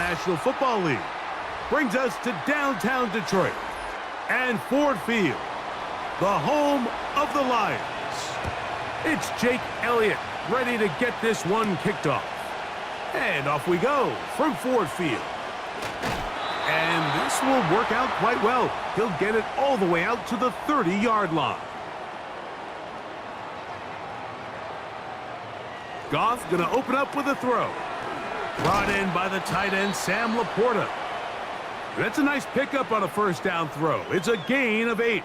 National Football League. Brings us to downtown Detroit and Ford Field, the home of the Lions. It's Jake Elliott ready to get this one kicked off. And off we go from Ford Field. And this will work out quite well. He'll get it all the way out to the 30-yard line. Goff going to open up with a throw. Brought in by the tight end, Sam Laporta. That's a nice pickup on a first down throw. It's a gain of 8.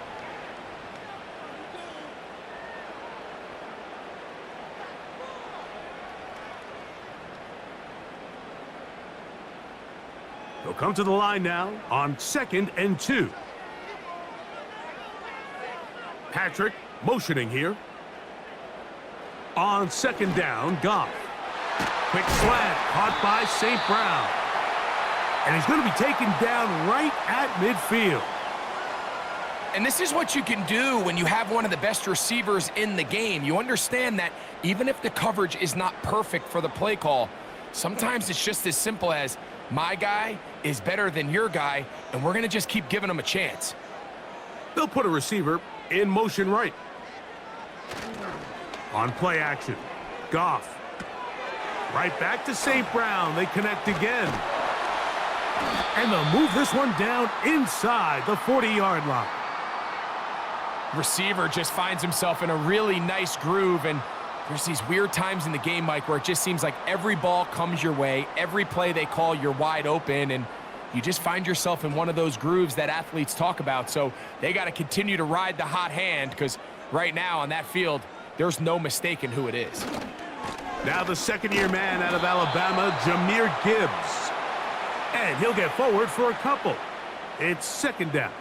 He'll come to the line now on 2nd and 2. Patrick motioning here. On 2nd down, Goff. Quick slant, caught by St. Brown. And he's going to be taken down right at midfield. And this is what you can do when you have one of the best receivers in the game. You understand that even if the coverage is not perfect for the play call, sometimes it's just as simple as my guy is better than your guy, and we're going to just keep giving him a chance. They'll put a receiver in motion right. On play action, Goff. Right back to St. Brown. They connect again. And they'll move this one down inside the 40-yard line. Receiver just finds himself in a really nice groove, and there's these weird times in the game, Mike, where it just seems like every ball comes your way, every play they call, you're wide open, and you just find yourself in one of those grooves that athletes talk about. So they got to continue to ride the hot hand, because right now on that field, there's no mistaking who it is. Now the second-year man out of Alabama, Jahmyr Gibbs. And he'll get forward for a couple. It's 2nd down.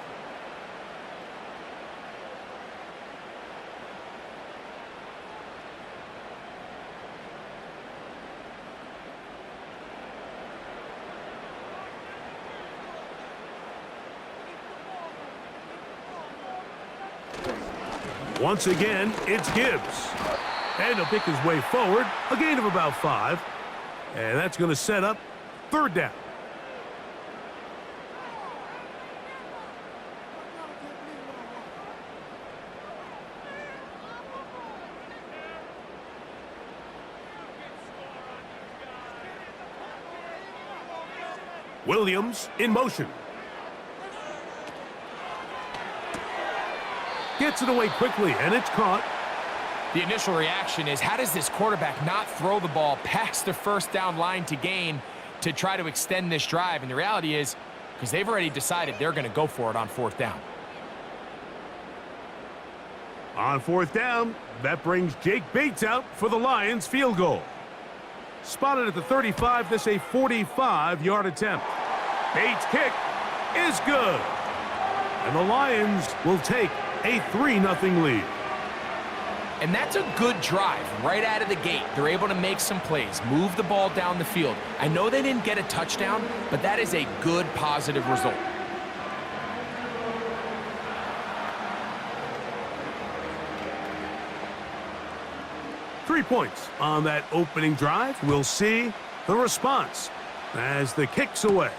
Once again, it's Gibbs. And he'll pick his way forward, a gain of about 5. And that's going to set up 3rd down. Williams in motion. Gets it away quickly, and it's caught. The initial reaction is, how does this quarterback not throw the ball past the first down line to gain to try to extend this drive? And the reality is, because they've already decided they're going to go for it on 4th down. On 4th down, that brings Jake Bates out for the Lions field goal. Spotted at the 35, this a 45-yard attempt. Bates' kick is good. And the Lions will take a 3-0 lead. And that's a good drive right out of the gate. They're able to make some plays, move the ball down the field. I know they didn't get a touchdown, but that is a good, positive result. Three points on that opening drive. We'll see the response as the kick's away.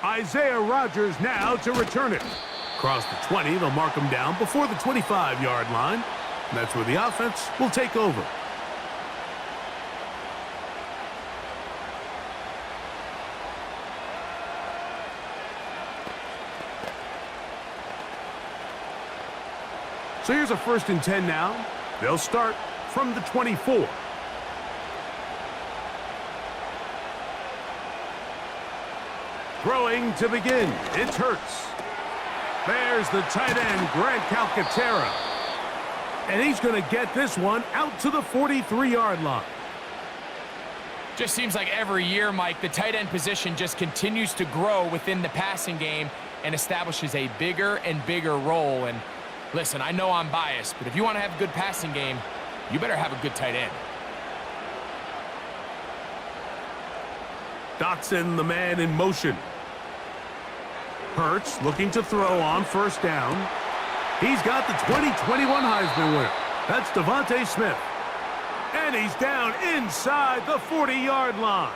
Isaiah Rodgers now to return it. Across the 20, they'll mark him down before the 25-yard line. And that's where the offense will take over. So here's a 1st and 10 now. They'll start from the 24. Throwing to begin. It's Hurts. There's the tight end, Grant Calcaterra. And he's going to get this one out to the 43-yard line. Just seems like every year, Mike, the tight end position just continues to grow within the passing game and establishes a bigger and bigger role. And listen, I know I'm biased, but if you want to have a good passing game, you better have a good tight end. Dotson, the man in motion. Hurts looking to throw on 1st down. He's got the 2021 Heisman winner. That's Devontae Smith. And he's down inside the 40-yard line.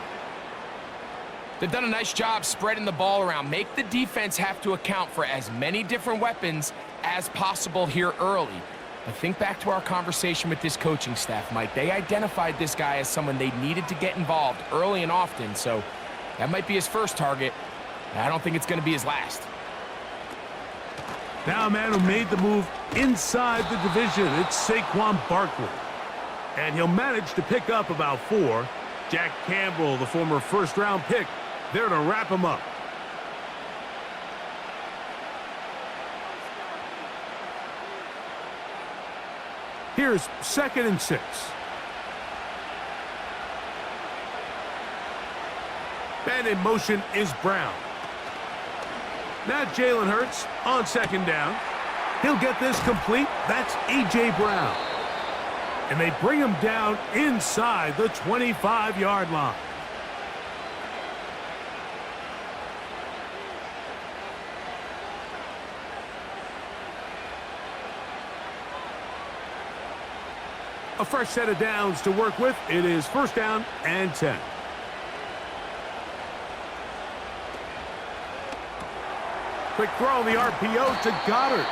They've done a nice job spreading the ball around. Make the defense have to account for as many different weapons as possible here early. But think back to our conversation with this coaching staff, Mike. They identified this guy as someone they needed to get involved early and often, so that might be his first target. I don't think it's going to be his last. Now a man who made the move inside the division, it's Saquon Barkley. And he'll manage to pick up about 4. Jack Campbell, the former first-round pick, there to wrap him up. Here's 2nd and 6. And in motion is Brown. Now Jalen Hurts on 2nd down. He'll get this complete. That's A.J. Brown. And they bring him down inside the 25-yard line. A fresh set of downs to work with. It is 1st down and 10. Quick throw on the RPO to Goddard.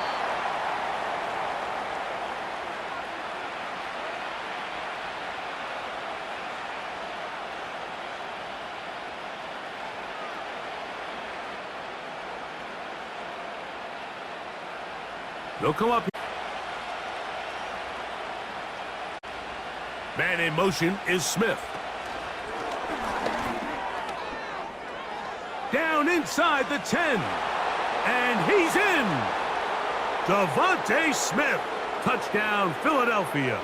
They'll come up. Man in motion is Smith. Down inside the 10. And he's in. Devontae Smith. Touchdown, Philadelphia.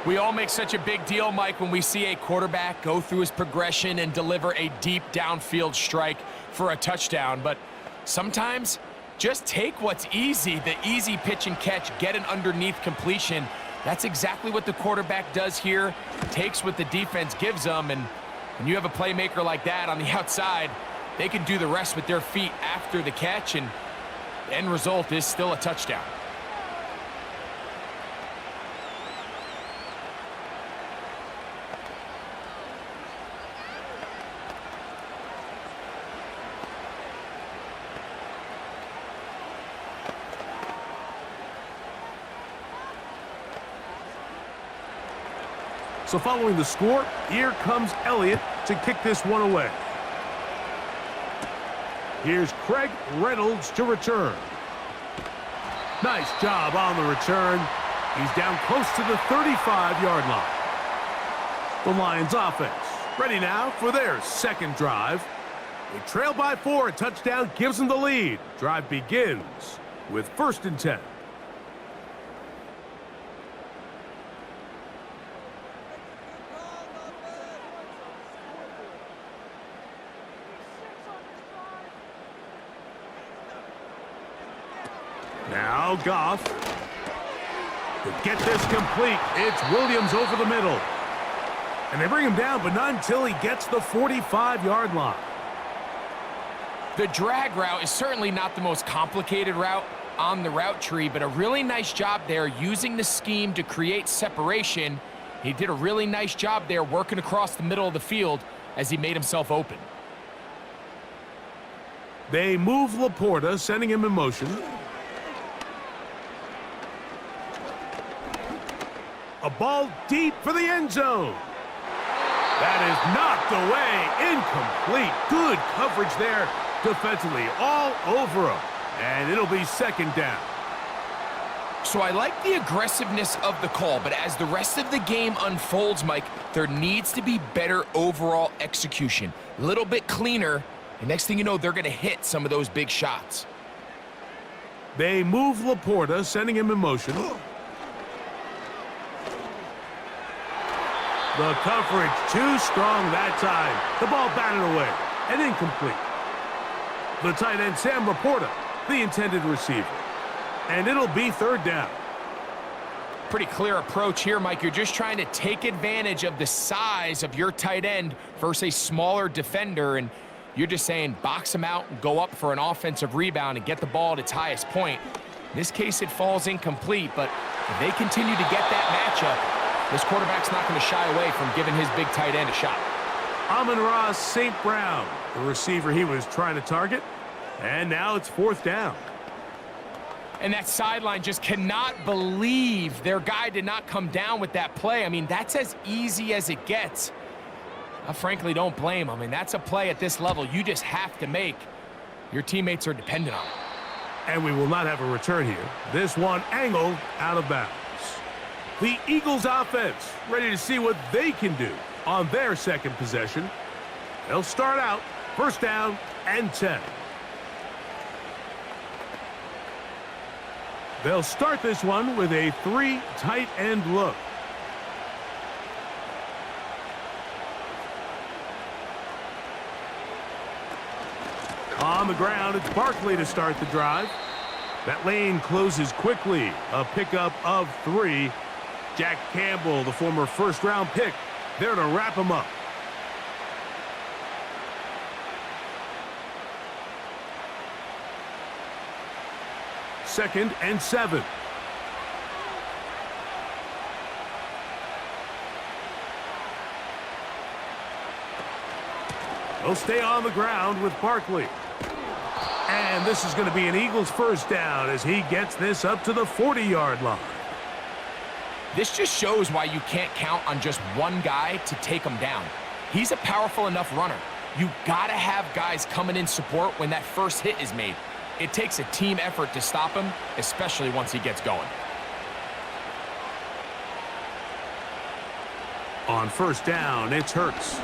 We all make such a big deal, Mike, when we see a quarterback go through his progression and deliver a deep downfield strike for a touchdown. But sometimes just take what's easy, the easy pitch and catch, get an underneath completion. That's exactly what the quarterback does here. Takes what the defense gives them, and when you have a playmaker like that on the outside, they can do the rest with their feet after the catch, and the end result is still a touchdown. So following the score, here comes Elliott to kick this one away. Here's Craig Reynolds to return. Nice job on the return. He's down close to the 35-yard line. The Lions offense ready now for their 2nd drive. They trail by 4. A touchdown gives them the lead. Drive begins with 1st and 10. Now Goff. To get this complete, it's Williams over the middle. And they bring him down, but not until he gets the 45-yard line. The drag route is certainly not the most complicated route on the route tree, but a really nice job there using the scheme to create separation. He did a really nice job there working across the middle of the field as he made himself open. They move Laporta, sending him in motion. A ball deep for the end zone. That is knocked away, incomplete. Good coverage there defensively, all over him. And it'll be 2nd down. So I like the aggressiveness of the call, but as the rest of the game unfolds, Mike, there needs to be better overall execution. A little bit cleaner, and next thing you know, they're going to hit some of those big shots. They move Laporta, sending him in motion. The coverage too strong that time. The ball batted away and incomplete. The tight end, Sam Laporta, the intended receiver. And it'll be 3rd down. Pretty clear approach here, Mike. You're just trying to take advantage of the size of your tight end versus a smaller defender, and you're just saying box him out and go up for an offensive rebound and get the ball at its highest point. In this case, it falls incomplete, but if they continue to get that matchup, this quarterback's not going to shy away from giving his big tight end a shot. Amon-Ra St. Brown, the receiver he was trying to target. And now it's 4th down. And that sideline just cannot believe their guy did not come down with that play. I mean, that's as easy as it gets. I frankly don't blame him. I mean, that's a play at this level you just have to make. Your teammates are dependent on it. And we will not have a return here. This one angled out of bounds. The Eagles offense ready to see what they can do on their second possession. They'll start out 1st down and 10. They'll start this one with a 3 tight end look. On the ground, it's Barkley to start the drive. That lane closes quickly. A pickup of 3. Jack Campbell, the former 1st-round pick, there to wrap him up. Second and 7. They'll stay on the ground with Barkley. And this is going to be an Eagles 1st down as he gets this up to the 40-yard line. This just shows why you can't count on just one guy to take him down. He's a powerful enough runner. You got to have guys coming in support when that first hit is made. It takes a team effort to stop him, especially once he gets going. On 1st down, it's Hurts.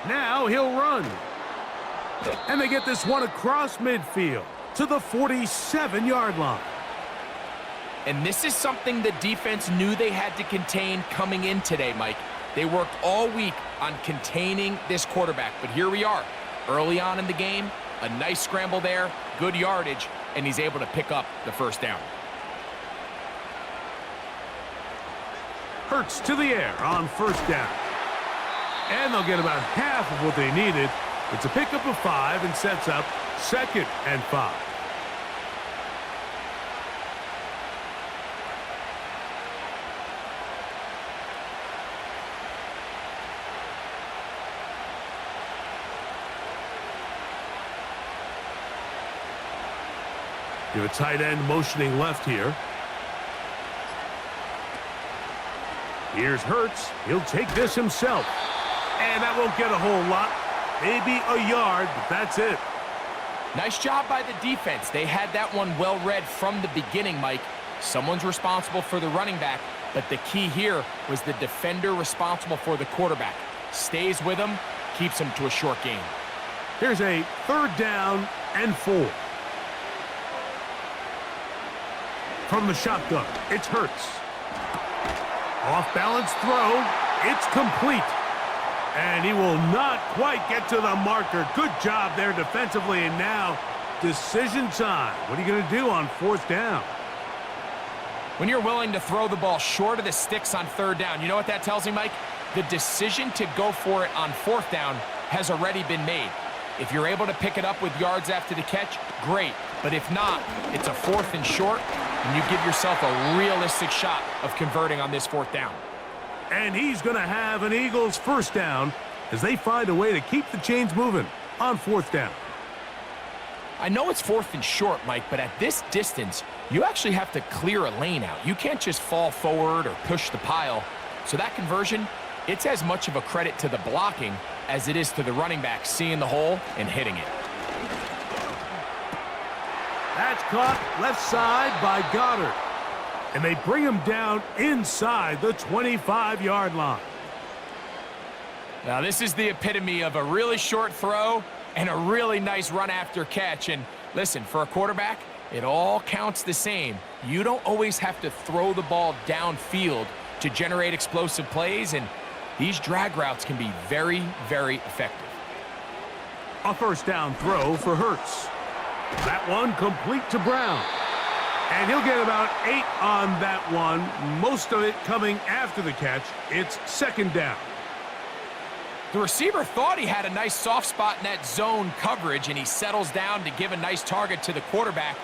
Now he'll run. And they get this one across midfield to the 47-yard line. And this is something the defense knew they had to contain coming in today, Mike. They worked all week on containing this quarterback, but here we are. Early on in the game, a nice scramble there, good yardage, and he's able to pick up the 1st down. Hurts to the air on 1st down. And they'll get about half of what they needed. It's a pickup of 5 and sets up 2nd and 5. You have a tight end motioning left here. Here's Hurts. He'll take this himself. And that won't get a whole lot. Maybe a yard, but that's it. Nice job by the defense. They had that one well read from the beginning, Mike. Someone's responsible for the running back, but the key here was the defender responsible for the quarterback. Stays with him, keeps him to a short gain. Here's a 3rd down and 4. From the shotgun, it's Hurts. Off-balance throw. It's complete. And he will not quite get to the marker. Good job there defensively. And now, decision time. What are you going to do on 4th down? When you're willing to throw the ball short of the sticks on 3rd down, you know what that tells me, Mike? The decision to go for it on 4th down has already been made. If you're able to pick it up with yards after the catch, great. But if not, it's a 4th and short, and you give yourself a realistic shot of converting on this 4th down. And he's going to have an Eagles 1st down as they find a way to keep the chains moving on 4th down. I know it's 4th and short, Mike, but at this distance, you actually have to clear a lane out. You can't just fall forward or push the pile. So that conversion, it's as much of a credit to the blocking as it is to the running back seeing the hole and hitting it. That's caught left side by Goddard. And they bring him down inside the 25-yard line. Now, this is the epitome of a really short throw and a really nice run after catch. And listen, for a quarterback, it all counts the same. You don't always have to throw the ball downfield to generate explosive plays, and these drag routes can be very, very effective. A 1st down throw for Hurts. That one complete to Brown. And he'll get about 8 on that one, most of it coming after the catch. It's 2nd down. The receiver thought he had a nice soft spot in that zone coverage, and he settles down to give a nice target to the quarterback.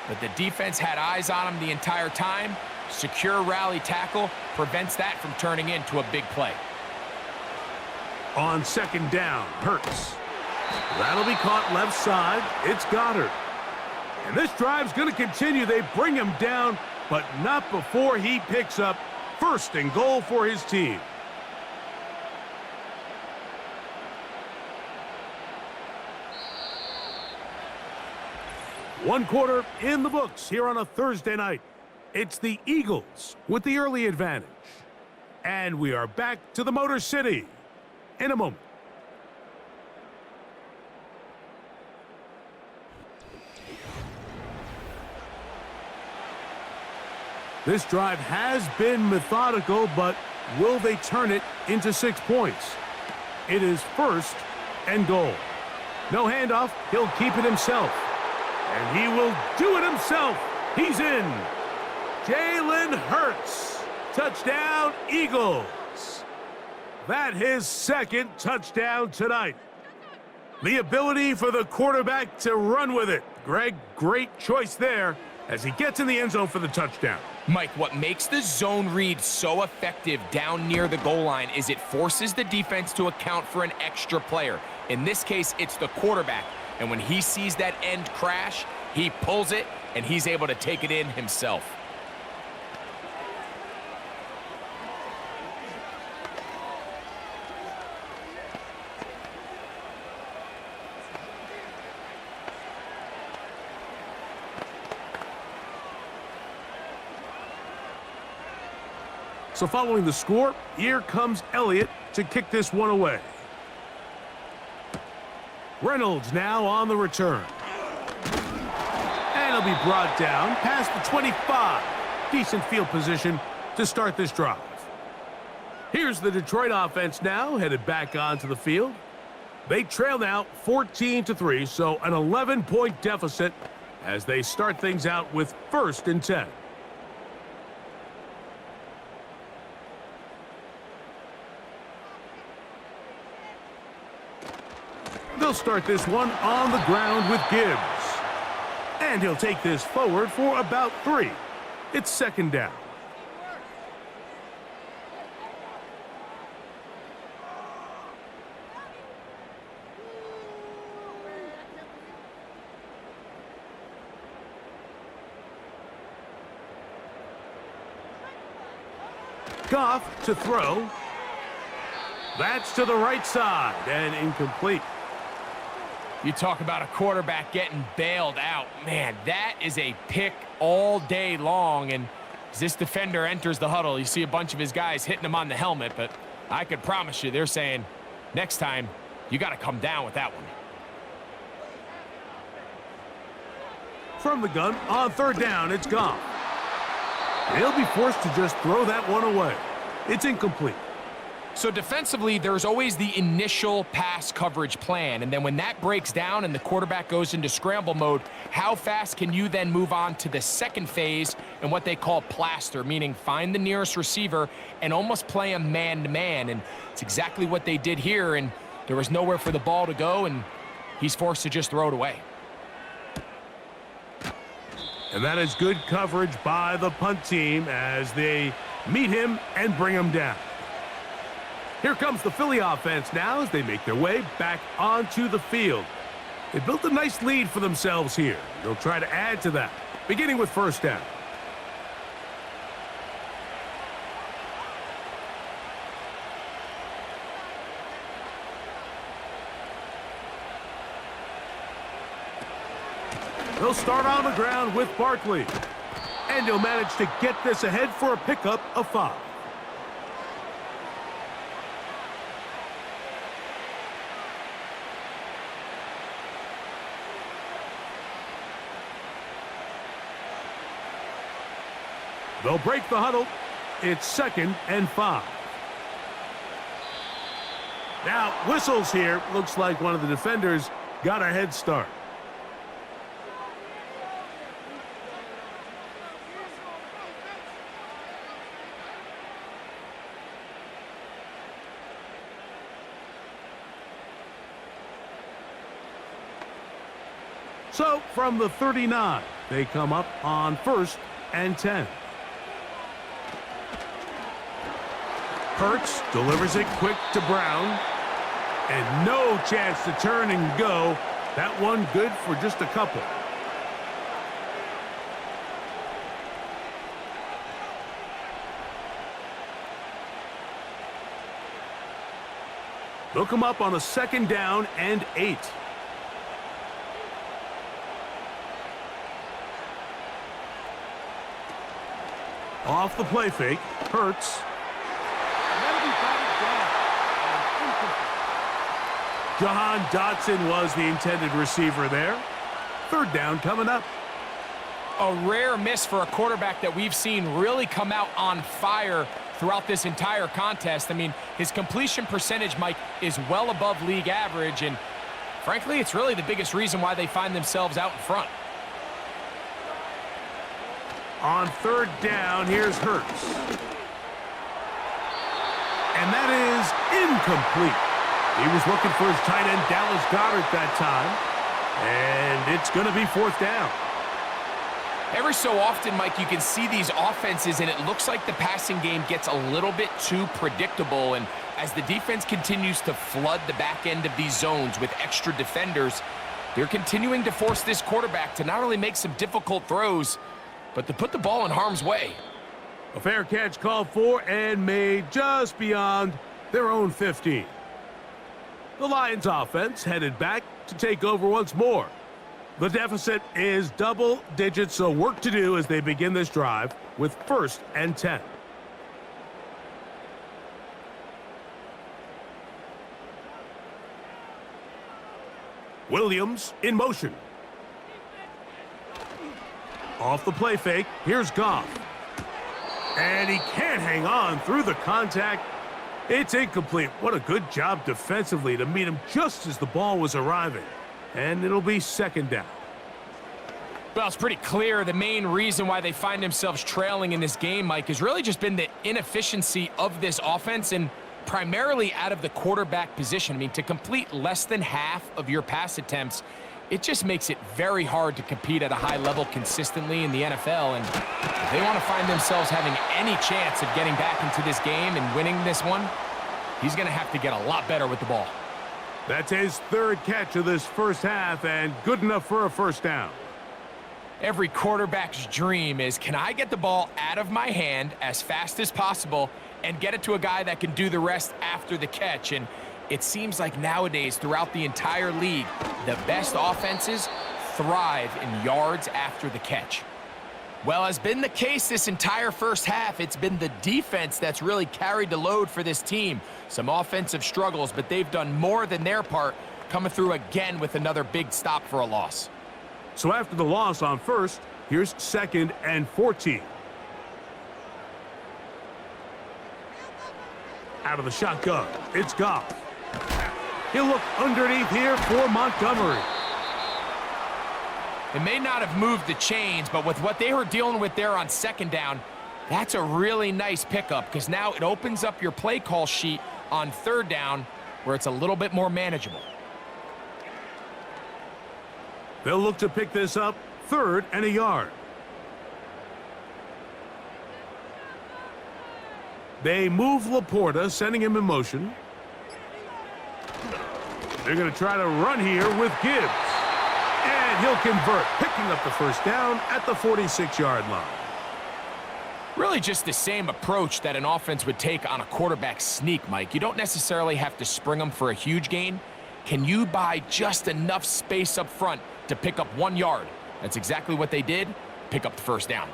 But the defense had eyes on him the entire time. Secure rally tackle prevents that from turning into a big play. On second down, Hurts. That'll be caught left side. It's Goddard. And this drive's going to continue. They bring him down, but not before he picks up first and goal for his team. One quarter in the books here on a Thursday night. It's the Eagles with the early advantage. And we are back to the Motor City in a moment. This drive has been methodical, but will they turn it into 6 points? It is first and goal. No handoff. He'll keep it himself. And he will do it himself. He's in. Jalen Hurts. Touchdown, Eagles. That his second touchdown tonight. The ability for the quarterback to run with it. Greg, great choice there as he gets in the end zone for the touchdown. Mike, what makes the zone read so effective down near the goal line is it forces the defense to account for an extra player. In this case, it's the quarterback. And when he sees that end crash, he pulls it, and he's able to take it in himself. So following the score, here comes Elliott to kick this one away. Reynolds now on the return. And he'll be brought down past the 25. Decent field position to start this drive. Here's the Detroit offense now headed back onto the field. They trail now 14-3, so an 11-point deficit as they start things out with 1st and 10. They'll start this one on the ground with Gibbs. And he'll take this forward for about 3. It's second down. Goff to throw. That's to the right side and incomplete. You talk about a quarterback getting bailed out. Man, that is a pick all day long. And as this defender enters the huddle, you see a bunch of his guys hitting him on the helmet. But I could promise you, they're saying, next time, you got to come down with that one. From the gun, on third down, it's Goff. He'll be forced to just throw that one away. It's incomplete. So defensively, there's always the initial pass coverage plan, and then when that breaks down and the quarterback goes into scramble mode, how fast can you then move on to the second phase and what they call plaster, meaning find the nearest receiver and almost play a man-to-man, and it's exactly what they did here, and there was nowhere for the ball to go, and he's forced to just throw it away. And that is good coverage by the punt team as they meet him and bring him down. Here comes the Philly offense now as they make their way back onto the field. They built a nice lead for themselves here. They'll try to add to that, beginning with first down. They'll start on the ground with Barkley. And he'll manage to get this ahead for a pickup of 5. They'll break the huddle. It's 2nd and 5. Now, whistles here. Looks like one of the defenders got a head start. So, from the 39, they come up on 1st and 10. Hurts delivers it quick to Brown. And no chance to turn and go. That one good for just a couple. They'll come up on a 2nd down and 8. Off the play fake, Hurts. Jahan Dotson was the intended receiver there. 3rd down coming up. A rare miss for a quarterback that we've seen really come out on fire throughout this entire contest. I mean, his completion percentage, Mike, is well above league average, and frankly, it's really the biggest reason why they find themselves out in front. On 3rd down, here's Hurts. And that is incomplete. He was looking for his tight end, Dallas Goedert, that time. And it's going to be 4th down. Every so often, Mike, you can see these offenses, and it looks like the passing game gets a little bit too predictable. And as the defense continues to flood the back end of these zones with extra defenders, they're continuing to force this quarterback to not only make some difficult throws, but to put the ball in harm's way. A fair catch called for and made just beyond their own 15. The Lions offense headed back to take over once more. The deficit is double digits, so work to do as they begin this drive with 1st and 10. Williams in motion. Off the play fake, here's Goff. And he can't hang on through the contact. It's incomplete. What a good job defensively to meet him just as the ball was arriving. And it'll be 2nd down. Well, it's pretty clear the main reason why they find themselves trailing in this game, Mike, has really just been the inefficiency of this offense and primarily out of the quarterback position. I mean, to complete less than half of your pass attempts, it just makes it very hard to compete at a high level consistently in the NFL. And if they want to find themselves having any chance of getting back into this game and winning this one, he's going to have to get a lot better with the ball. That's his 3rd catch of this 1st half, and good enough for a 1st down. Every quarterback's dream is, can I get the ball out of my hand as fast as possible and get it to a guy that can do the rest after the catch? And it seems like nowadays, throughout the entire league, the best offenses thrive in yards after the catch. Well, as been the case this entire 1st half, it's been the defense that's really carried the load for this team. Some offensive struggles, but they've done more than their part, coming through again with another big stop for a loss. So after the loss on 1st, here's 2nd and 14. Out of the shotgun, it's Goff. He'll look underneath here for Montgomery. It may not have moved the chains, but with what they were dealing with there on 2nd down, that's a really nice pickup because now it opens up your play call sheet on 3rd down where it's a little bit more manageable. They'll look to pick this up 3rd and a yard. They move Laporta, sending him in motion. They're going to try to run here with Gibbs. And he'll convert, picking up the 1st down at the 46-yard line. Really just the same approach that an offense would take on a quarterback sneak, Mike. You don't necessarily have to spring them for a huge gain. Can you buy just enough space up front to pick up 1 yard? That's exactly what they did. Pick up the 1st down.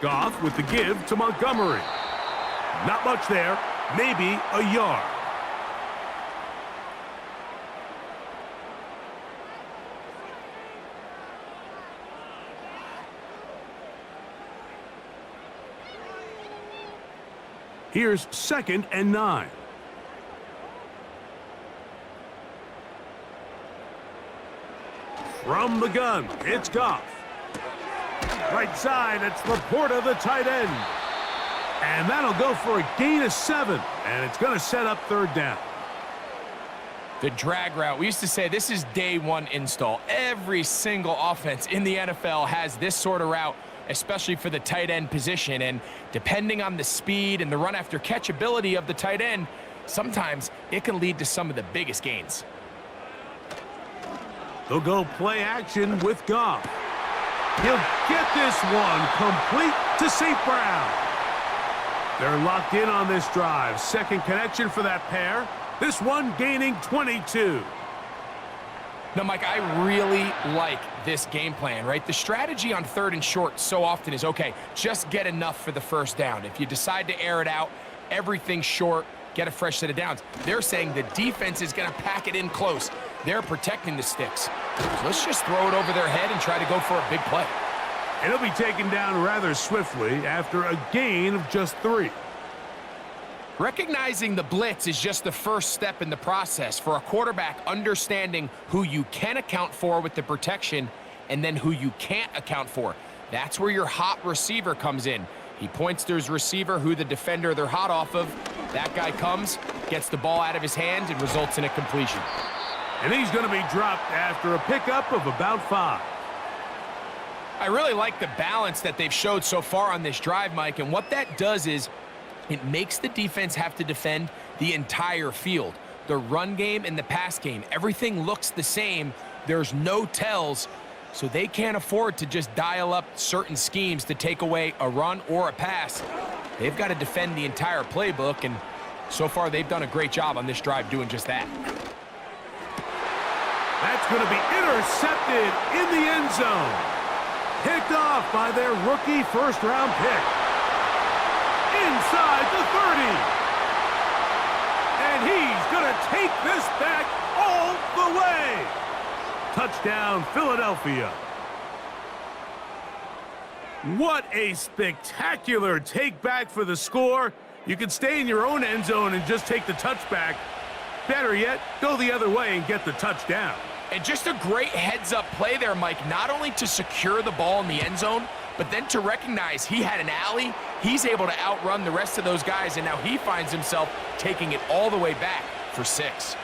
Goff with the give to Montgomery. Not much there. Maybe a yard. Here's 2nd and 9. From the gun, it's Goff. Right side, it's Laporta, the tight end. And that'll go for a gain of 7. And it's going to set up 3rd down. The drag route. We used to say this is day 1 install. Every single offense in the NFL has this sort of route especially for the tight end position. And depending on the speed and the run after catch ability of the tight end, sometimes it can lead to some of the biggest gains. They'll go play action with Goff. He'll get this one complete to St. Brown. They're locked in on this drive. Second connection for that pair. This one gaining 22. Now, Mike, I really like this game plan, right? The strategy on 3rd and short so often is, okay, just get enough for the first down. If you decide to air it out, everything's short, get a fresh set of downs. They're saying the defense is going to pack it in close. They're protecting the sticks. So let's just throw it over their head and try to go for a big play. And he'll be taken down rather swiftly after a gain of just 3. Recognizing the blitz is just the first step in the process for a quarterback, understanding who you can account for with the protection and then who you can't account for. That's where your hot receiver comes in. He points to his receiver, who the defender they're hot off of. That guy comes, gets the ball out of his hand, and results in a completion. And he's going to be dropped after a pickup of about 5. I really like the balance that they've showed so far on this drive, Mike, and what that does is it makes the defense have to defend the entire field. The run game and the pass game, everything looks the same. There's no tells, so they can't afford to just dial up certain schemes to take away a run or a pass. They've got to defend the entire playbook, and so far they've done a great job on this drive doing just that. That's going to be intercepted in the end zone. Picked off by their rookie first-round pick. Inside the 30. And he's going to take this back all the way. Touchdown, Philadelphia. What a spectacular take back for the score. You can stay in your own end zone and just take the touchback. Better yet, go the other way and get the touchdown. And just a great heads-up play there, Mike, not only to secure the ball in the end zone, but then to recognize he had an alley. He's able to outrun the rest of those guys, and now he finds himself taking it all the way back for 6.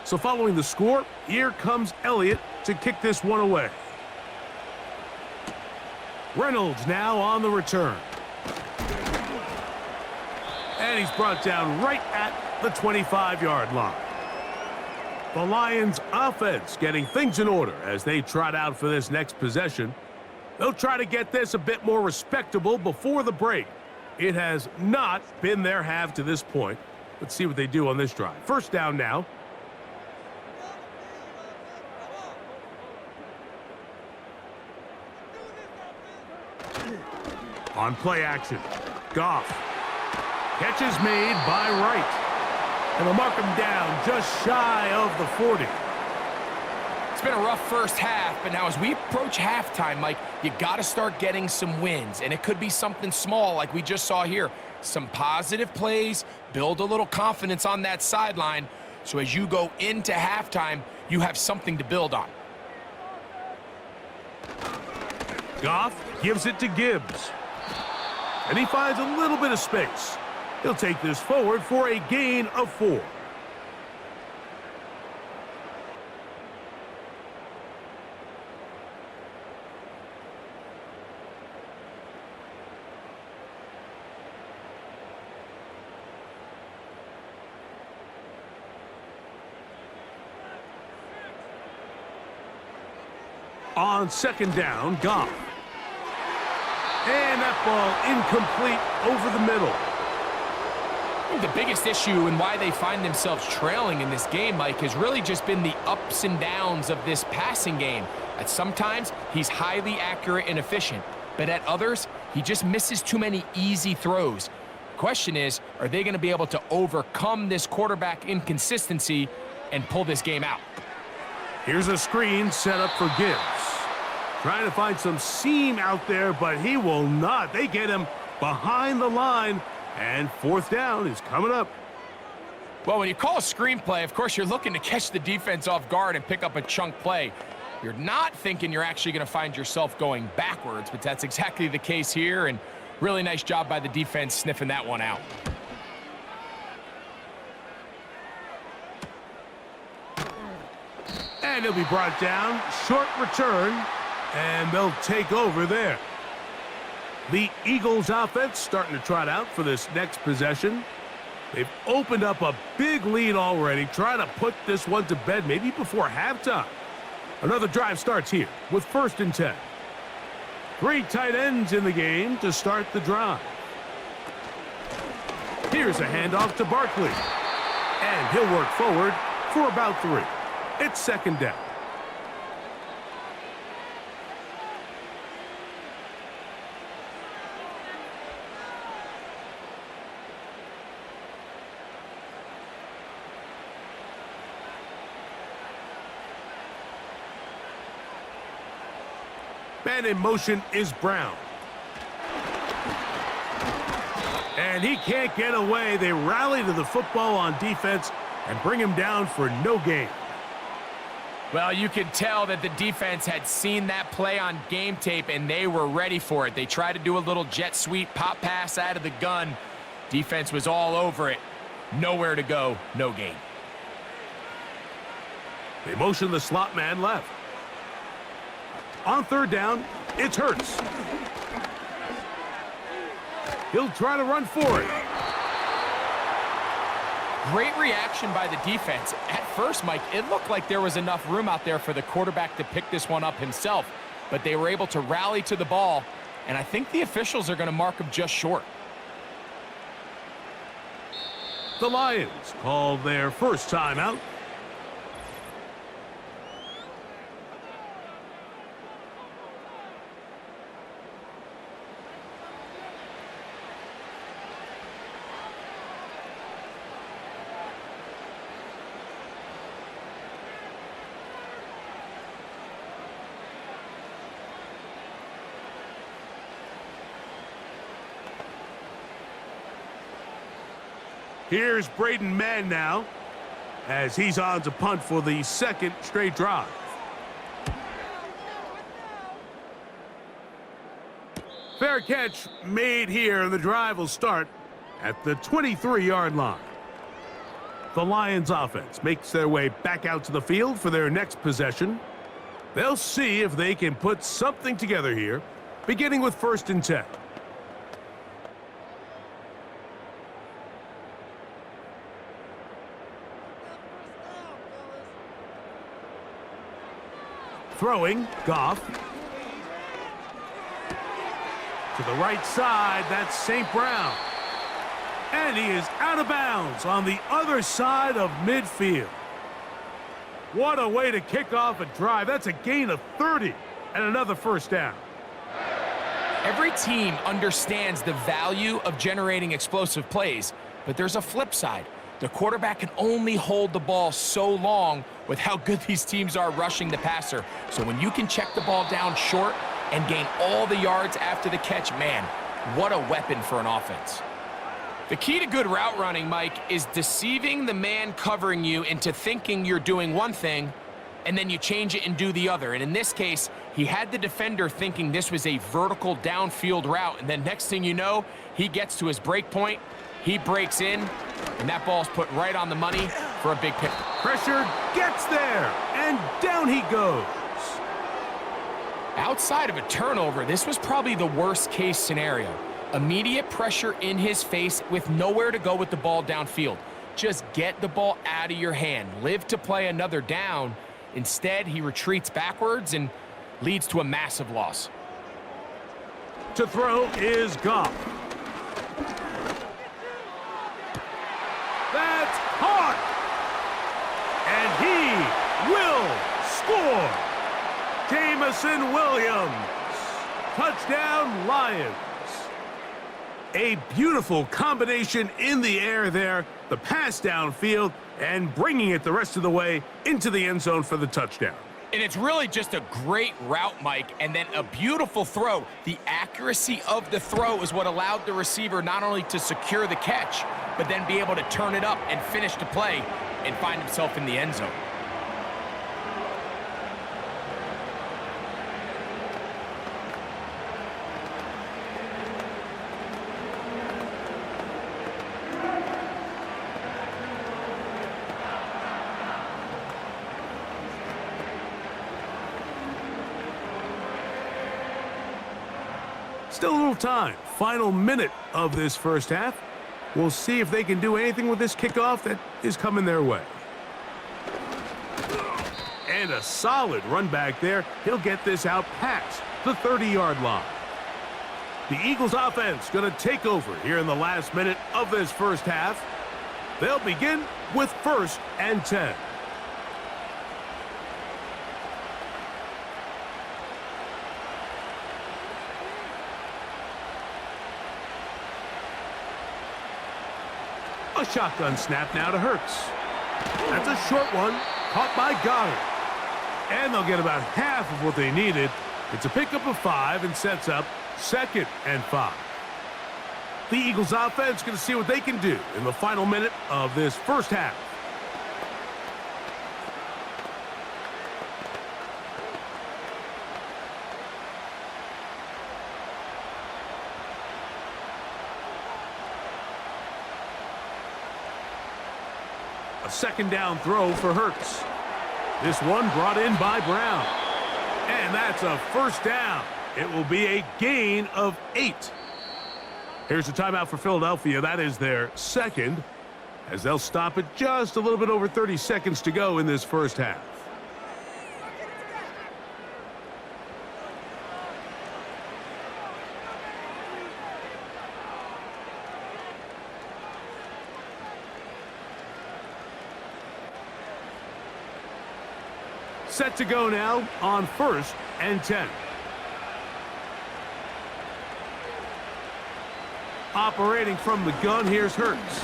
So following the score, here comes Elliott to kick this one away. Reynolds now on the return. And he's brought down right at the 25-yard line. The Lions offense getting things in order as they trot out for this next possession. They'll try to get this a bit more respectable before the break. It has not been their half to this point. Let's see what they do on this drive. First down now. On play action, Goff. Catch is made by Wright. And they'll mark him down just shy of the 40. It's been a rough first half, but now as we approach halftime, Mike, you got to start getting some wins. And it could be something small like we just saw here. Some positive plays, build a little confidence on that sideline. So as you go into halftime, you have something to build on. Goff gives it to Gibbs. And he finds a little bit of space. He'll take this forward for a gain of 4. On second down, Goff. And that ball incomplete over the middle. I think the biggest issue and why they find themselves trailing in this game, Mike, has really just been the ups and downs of this passing game. At sometimes, he's highly accurate and efficient, but at others, he just misses too many easy throws. The question is, are they going to be able to overcome this quarterback inconsistency and pull this game out? Here's a screen set up for Gibbs. Trying to find some seam out there, but he will not. They get him behind the line, and fourth down is coming up. Well, when you call a screenplay, of course, you're looking to catch the defense off guard and pick up a chunk play. You're not thinking you're actually going to find yourself going backwards, but that's exactly the case here, and really nice job by the defense sniffing that one out. And he'll be brought down. Short return, and they'll take over there. The Eagles offense starting to trot out for this next possession. They've opened up a big lead already, trying to put this one to bed maybe before halftime. Another drive starts here with 1st and 10. 3 tight ends in the game to start the drive. Here's a handoff to Barkley. And he'll work forward for about 3. It's 2nd down. Man in motion is Brown. And he can't get away. They rally to the football on defense and bring him down for no gain. Well, you could tell that the defense had seen that play on game tape, and they were ready for it. They tried to do a little jet sweep pop pass out of the gun. Defense was all over it. Nowhere to go, no gain. They motion the slot man left. On 3rd down, it's Hurts. He'll try to run for it. Great reaction by the defense. At first, Mike, it looked like there was enough room out there for the quarterback to pick this one up himself, but they were able to rally to the ball, and I think the officials are going to mark him just short. The Lions called their first timeout. Here's Braden Mann now, as he's on to punt for the 2nd straight drive. Fair catch made here, and the drive will start at the 23-yard line. The Lions offense makes their way back out to the field for their next possession. They'll see if they can put something together here, beginning with 1st and 10. Throwing, Goff. To the right side, that's St. Brown. And he is out of bounds on the other side of midfield. What a way to kick off a drive. That's a gain of 30 and another 1st down. Every team understands the value of generating explosive plays, but there's a flip side. The quarterback can only hold the ball so long with how good these teams are rushing the passer. So when you can check the ball down short and gain all the yards after the catch, man, what a weapon for an offense. The key to good route running, Mike, is deceiving the man covering you into thinking you're doing one thing, and then you change it and do the other. And in this case, he had the defender thinking this was a vertical downfield route, and then next thing you know, he gets to his break point, he breaks in, and that ball's put right on the money for a big pick. Pressure gets there, and down he goes. Outside of a turnover, this was probably the worst-case scenario. Immediate pressure in his face with nowhere to go with the ball downfield. Just get the ball out of your hand. Live to play another down. Instead, he retreats backwards and leads to a massive loss. To throw is Goff. That's caught! And he will score! Jamison Williams. Touchdown, Lions. A beautiful combination in the air there, the pass downfield, and bringing it the rest of the way into the end zone for the touchdown. And it's really just a great route, Mike, and then a beautiful throw. The accuracy of the throw is what allowed the receiver not only to secure the catch, but then be able to turn it up and finish the play and find himself in the end zone. Still a little time. Final minute of this first half. We'll see if they can do anything with this kickoff that is coming their way. And a solid run back there. He'll get this out past the 30-yard line. The Eagles offense going to take over here in the last minute of this first half. They'll begin with 1st and 10. A shotgun snap now to Hurts. That's a short one, caught by Goddard. And they'll get about half of what they needed. It's a pickup of 5 and sets up 2nd and 5. The Eagles offense going to see what they can do in the final minute of this first half. A 2nd down throw for Hurts. This one brought in by Brown. And that's a 1st down. It will be a gain of 8. Here's a timeout for Philadelphia. That is their 2nd, as they'll stop it just a little bit over 30 seconds to go in this first half. Set to go now on 1st and 10. Operating from the gun, here's Hurts.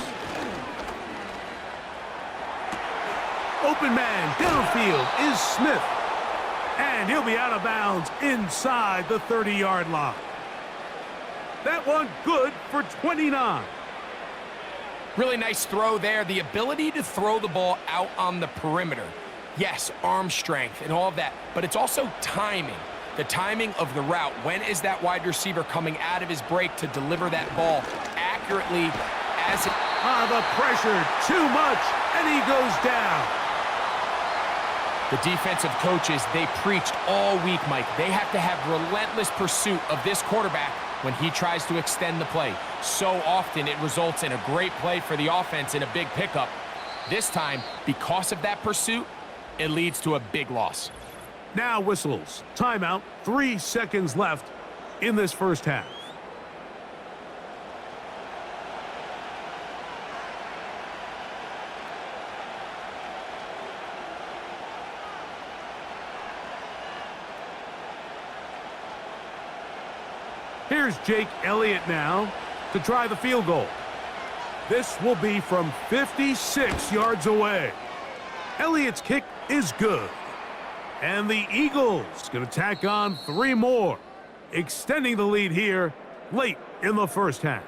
Open man downfield is Smith. And he'll be out of bounds inside the 30-yard line. That one good for 29. Really nice throw there. The ability to throw the ball out on the perimeter. Yes, arm strength and all of that, but it's also timing. The timing of the route. When is that wide receiver coming out of his break to deliver that ball accurately as it... The pressure, too much, and he goes down. The defensive coaches, they preached all week, Mike. They have to have relentless pursuit of this quarterback when he tries to extend the play. So often it results in a great play for the offense and a big pickup. This time, because of that pursuit, it leads to a big loss. Now whistles. Timeout. 3 seconds left in this first half. Here's Jake Elliott now to try the field goal. This will be from 56 yards away. Elliott's kick is good. And the Eagles going to tack on 3 more, extending the lead here late in the first half.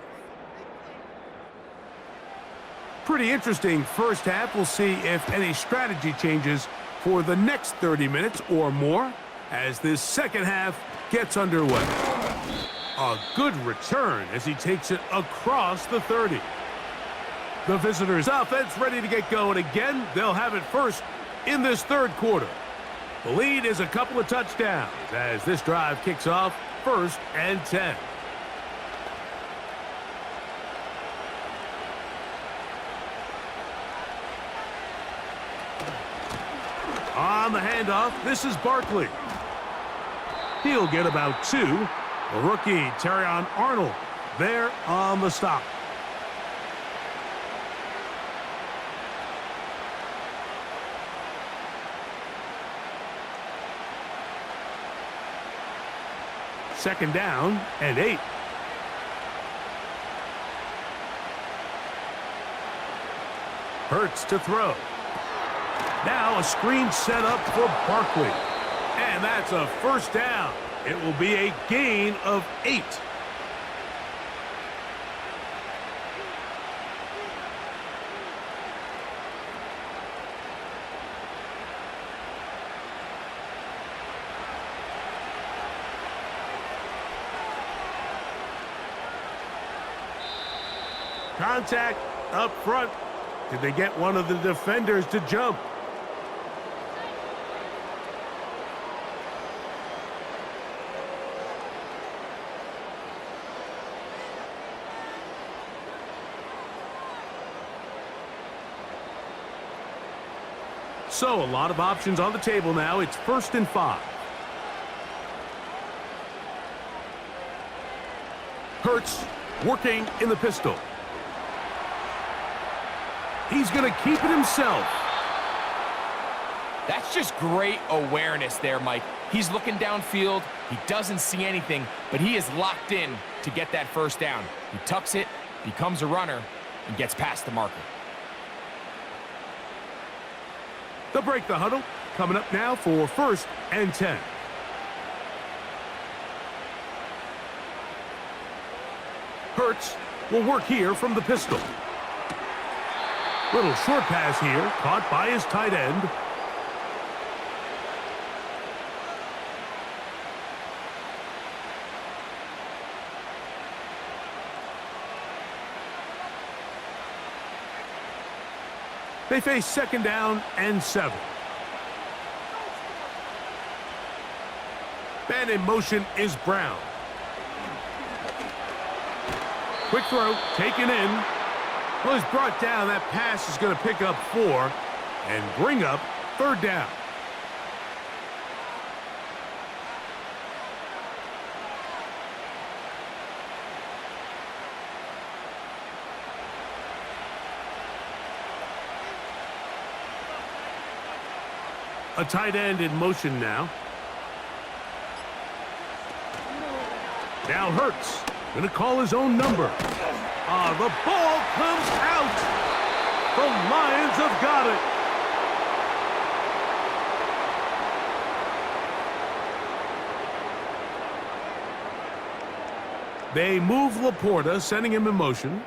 Pretty interesting first half. We'll see if any strategy changes for the next 30 minutes or more as this second half gets underway. A good return as he takes it across the 30. The visitors' offense ready to get going again. They'll have it first in this third quarter. The lead is a couple of touchdowns as this drive kicks off 1st and 10. On the handoff, this is Barkley. He'll get about 2. The rookie, Terrion Arnold, there on the stop. Second down and 8. Hurts to throw. Now a screen set up for Barkley. And that's a 1st down. It will be a gain of 8. Contact up front. Did they get one of the defenders to jump? So a lot of options on the table now. It's 1st and 5. Hurts working in the pistol. He's going to keep it himself. That's just great awareness there, Mike. He's looking downfield. He doesn't see anything, but he is locked in to get that first down. He tucks it, becomes a runner, and gets past the marker. They'll break the huddle. Coming up now for 1st and 10. Hurts will work here from the pistol. Little short pass here, caught by his tight end. They face 2nd down and 7. Man in motion is Brown. Quick throw, taken in. Well, he's brought down. That pass is going to pick up 4 and bring up 3rd down. A tight end in motion now. Now Hurts. Going to call his own number. The ball comes out. The Lions have got it. They move Laporta, sending him in motion.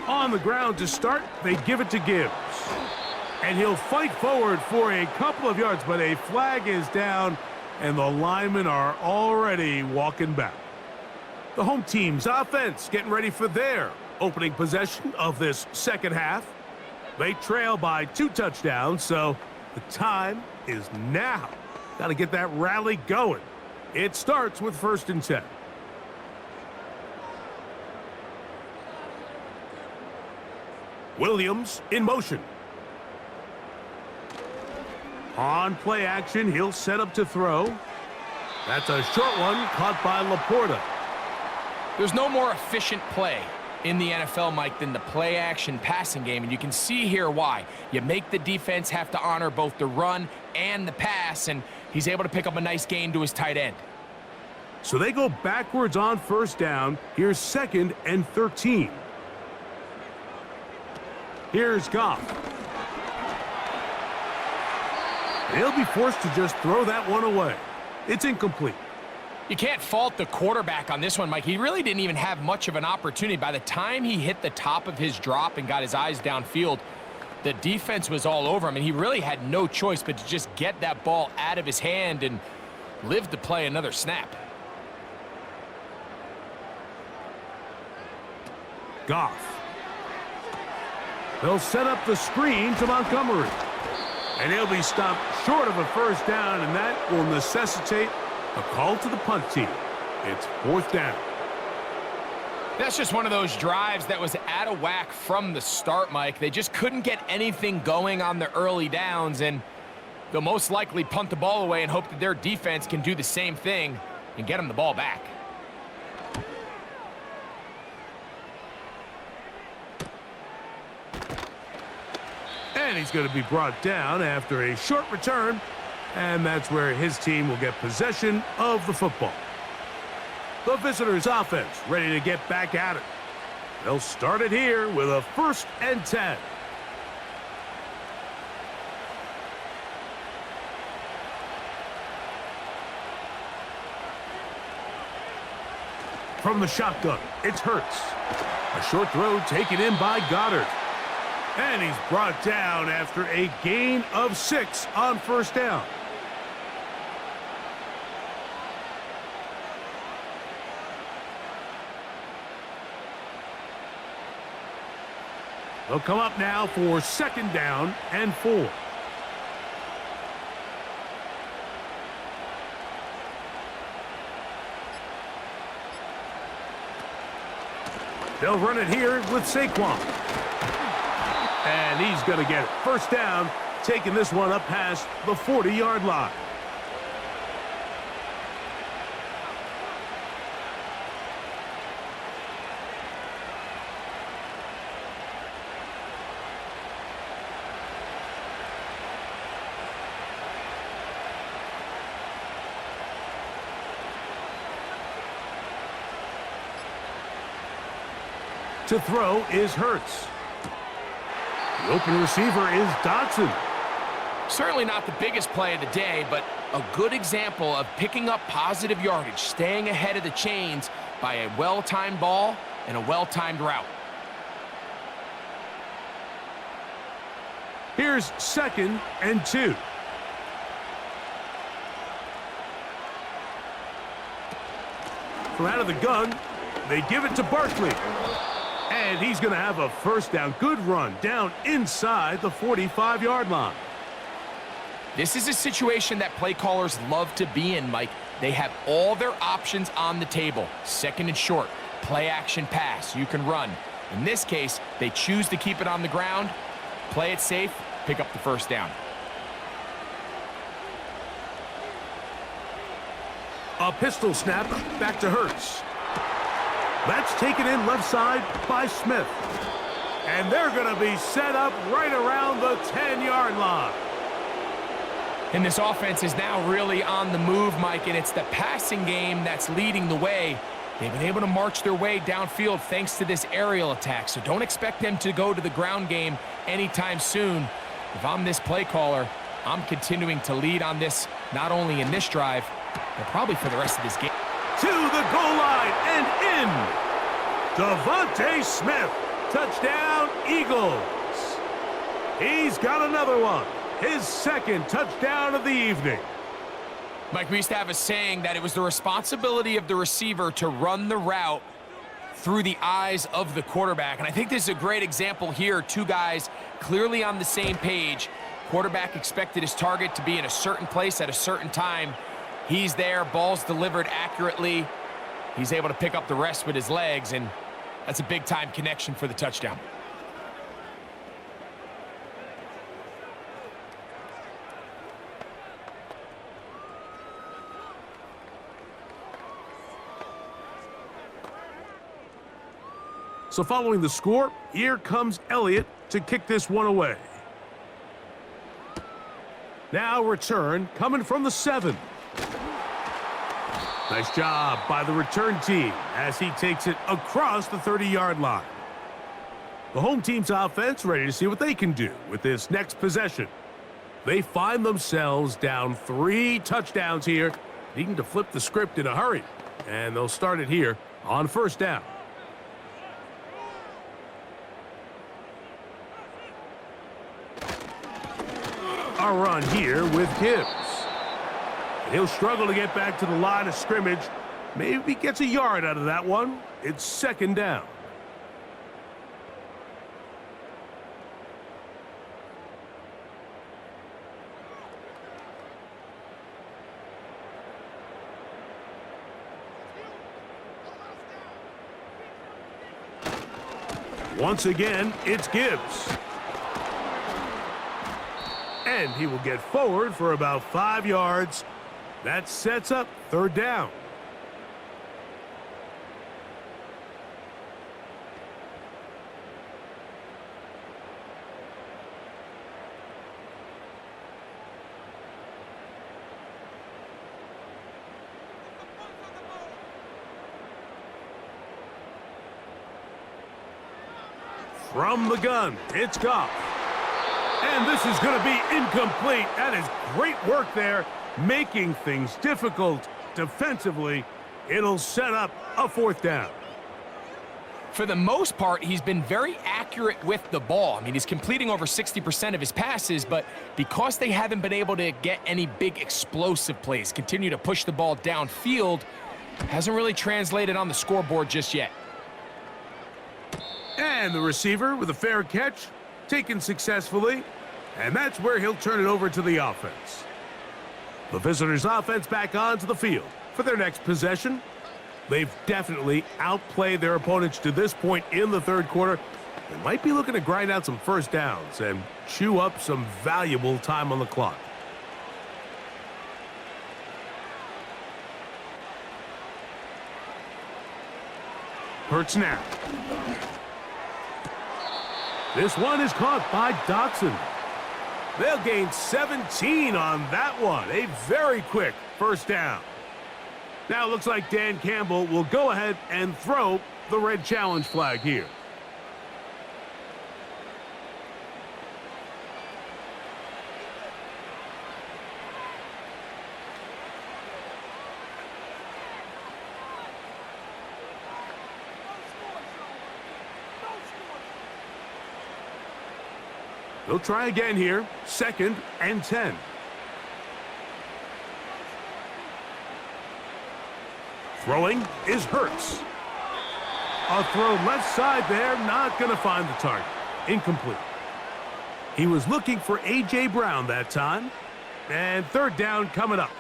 On the ground to start, they give it to Gibbs. And he'll fight forward for a couple of yards, but a flag is down, and the linemen are already walking back. The home team's offense getting ready for their opening possession of this second half. They trail by 2 touchdowns, so the time is now. Got to get that rally going. It starts with 1st and 10. Williams in motion. On play action, he'll set up to throw. That's a short one, caught by Laporta. There's no more efficient play in the NFL, Mike, than the play-action passing game, and you can see here why. You make the defense have to honor both the run and the pass, and he's able to pick up a nice gain to his tight end. So they go backwards on 1st down. Here's 2nd and 13. Here's Goff. He'll be forced to just throw that one away. It's incomplete. You can't fault the quarterback on this one, Mike. He really didn't even have much of an opportunity. By the time he hit the top of his drop and got his eyes downfield, the defense was all over him, and he really had no choice but to just get that ball out of his hand and live to play another snap. Goff. They'll set up the screen to Montgomery. And he'll be stopped short of a 1st down, and that will necessitate a call to the punt team. It's 4th down. That's just one of those drives that was out of whack from the start, Mike. They just couldn't get anything going on the early downs, and they'll most likely punt the ball away and hope that their defense can do the same thing and get them the ball back. And he's going to be brought down after a short return, and that's where his team will get possession of the football. The visitors' offense ready to get back at it. They'll start it here with a 1st and 10. From the shotgun, it's Hurts. A short throw taken in by Goddard. And he's brought down after a gain of 6 on 1st down. They'll come up now for 2nd down and 4. They'll run it here with Saquon. And he's going to get it. First down, taking this one up past the 40-yard line. To throw is Hurts. The open receiver is Dotson. Certainly not the biggest play of the day, but a good example of picking up positive yardage, staying ahead of the chains by a well-timed ball and a well-timed route. Here's 2nd and 2. From out of the gun, they give it to Barkley. And he's going to have a first down. Good run down inside the 45-yard line. This is a situation that play callers love to be in, Mike. They have all their options on the table. 2nd and short, play action pass, you can run. In this case, they choose to keep it on the ground, play it safe, pick up the first down. A pistol snap back to Hurts. That's taken in left side by Smith. And they're going to be set up right around the 10-yard line. And this offense is now really on the move, Mike, and it's the passing game that's leading the way. They've been able to march their way downfield thanks to this aerial attack, so don't expect them to go to the ground game anytime soon. If I'm this play caller, I'm continuing to lead on this, not only in this drive, but probably for the rest of this game. To the goal line and in. Devontae Smith. Touchdown, Eagles. He's got another one. His 2nd touchdown of the evening. Mike, we used to have a saying that it was the responsibility of the receiver to run the route through the eyes of the quarterback. And I think this is a great example here. Two guys clearly on the same page. Quarterback expected his target to be in a certain place at a certain time. He's there, ball's delivered accurately. He's able to pick up the rest with his legs, and that's a big-time connection for the touchdown. So following the score, here comes Elliott to kick this one away. Now return coming from the 7. Nice job by the return team as he takes it across the 30-yard line. The home team's offense ready to see what they can do with this next possession. They find themselves down 3 touchdowns here, needing to flip the script in a hurry. And they'll start it here on first down. A run here with Gibbs. He'll struggle to get back to the line of scrimmage. Maybe gets a yard out of that one. It's 2nd down. Once again, it's Gibbs. And he will get forward for about 5 yards. That sets up 3rd down. From the gun, it's Goff. And this is going to be incomplete. That is great work there, making things difficult defensively. It'll set up a 4th down. For the most part, he's been very accurate with the ball. I mean, he's completing over 60% of his passes, but because they haven't been able to get any big explosive plays, continue to push the ball downfield, hasn't really translated on the scoreboard just yet. And the receiver with a fair catch, taken successfully, and that's where he'll turn it over to the offense. The visitors' offense back onto the field for their next possession. They've definitely outplayed their opponents to this point in the 3rd quarter, They might be looking to grind out some first downs and chew up some valuable time on the clock. Hurts now. This one is caught by Dotson. They'll gain 17 on that one. A very quick first down. Now it looks like Dan Campbell will go ahead and throw the red challenge flag here. They'll try again here. 2nd and 10. Throwing is Hurts. A throw left side there, not going to find the target. Incomplete. He was looking for A.J. Brown that time. And 3rd down coming up.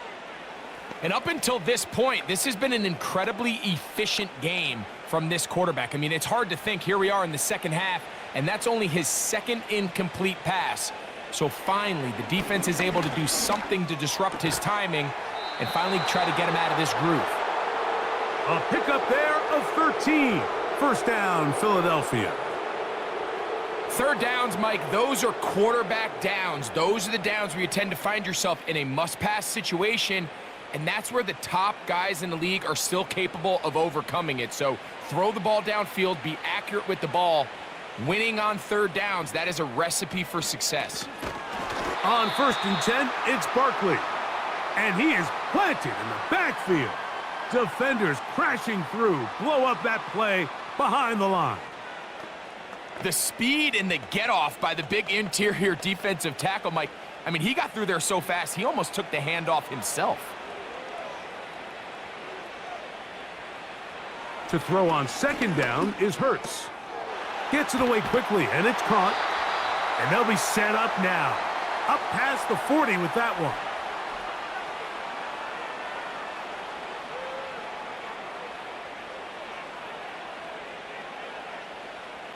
And up until this point, this has been an incredibly efficient game from this quarterback. I mean, it's hard to think. Here we are in the second half, and that's only his 2nd incomplete pass. So finally, the defense is able to do something to disrupt his timing and finally try to get him out of this groove. A pickup there of 13. 1st down, Philadelphia. 3rd downs, Mike, those are quarterback downs. Those are the downs where you tend to find yourself in a must-pass situation, and that's where the top guys in the league are still capable of overcoming it. So throw the ball downfield, be accurate with the ball. Winning on 3rd downs, that is a recipe for success. On 1st and 10, it's Barkley. And he is planted in the backfield. Defenders crashing through, blow up that play behind the line. The speed and the get-off by the big interior defensive tackle, Mike, I mean, he got through there so fast, he almost took the handoff himself. To throw on 2nd down is Hurts. Gets it away quickly, and it's caught. And they'll be set up now. Up past the 40 with that one.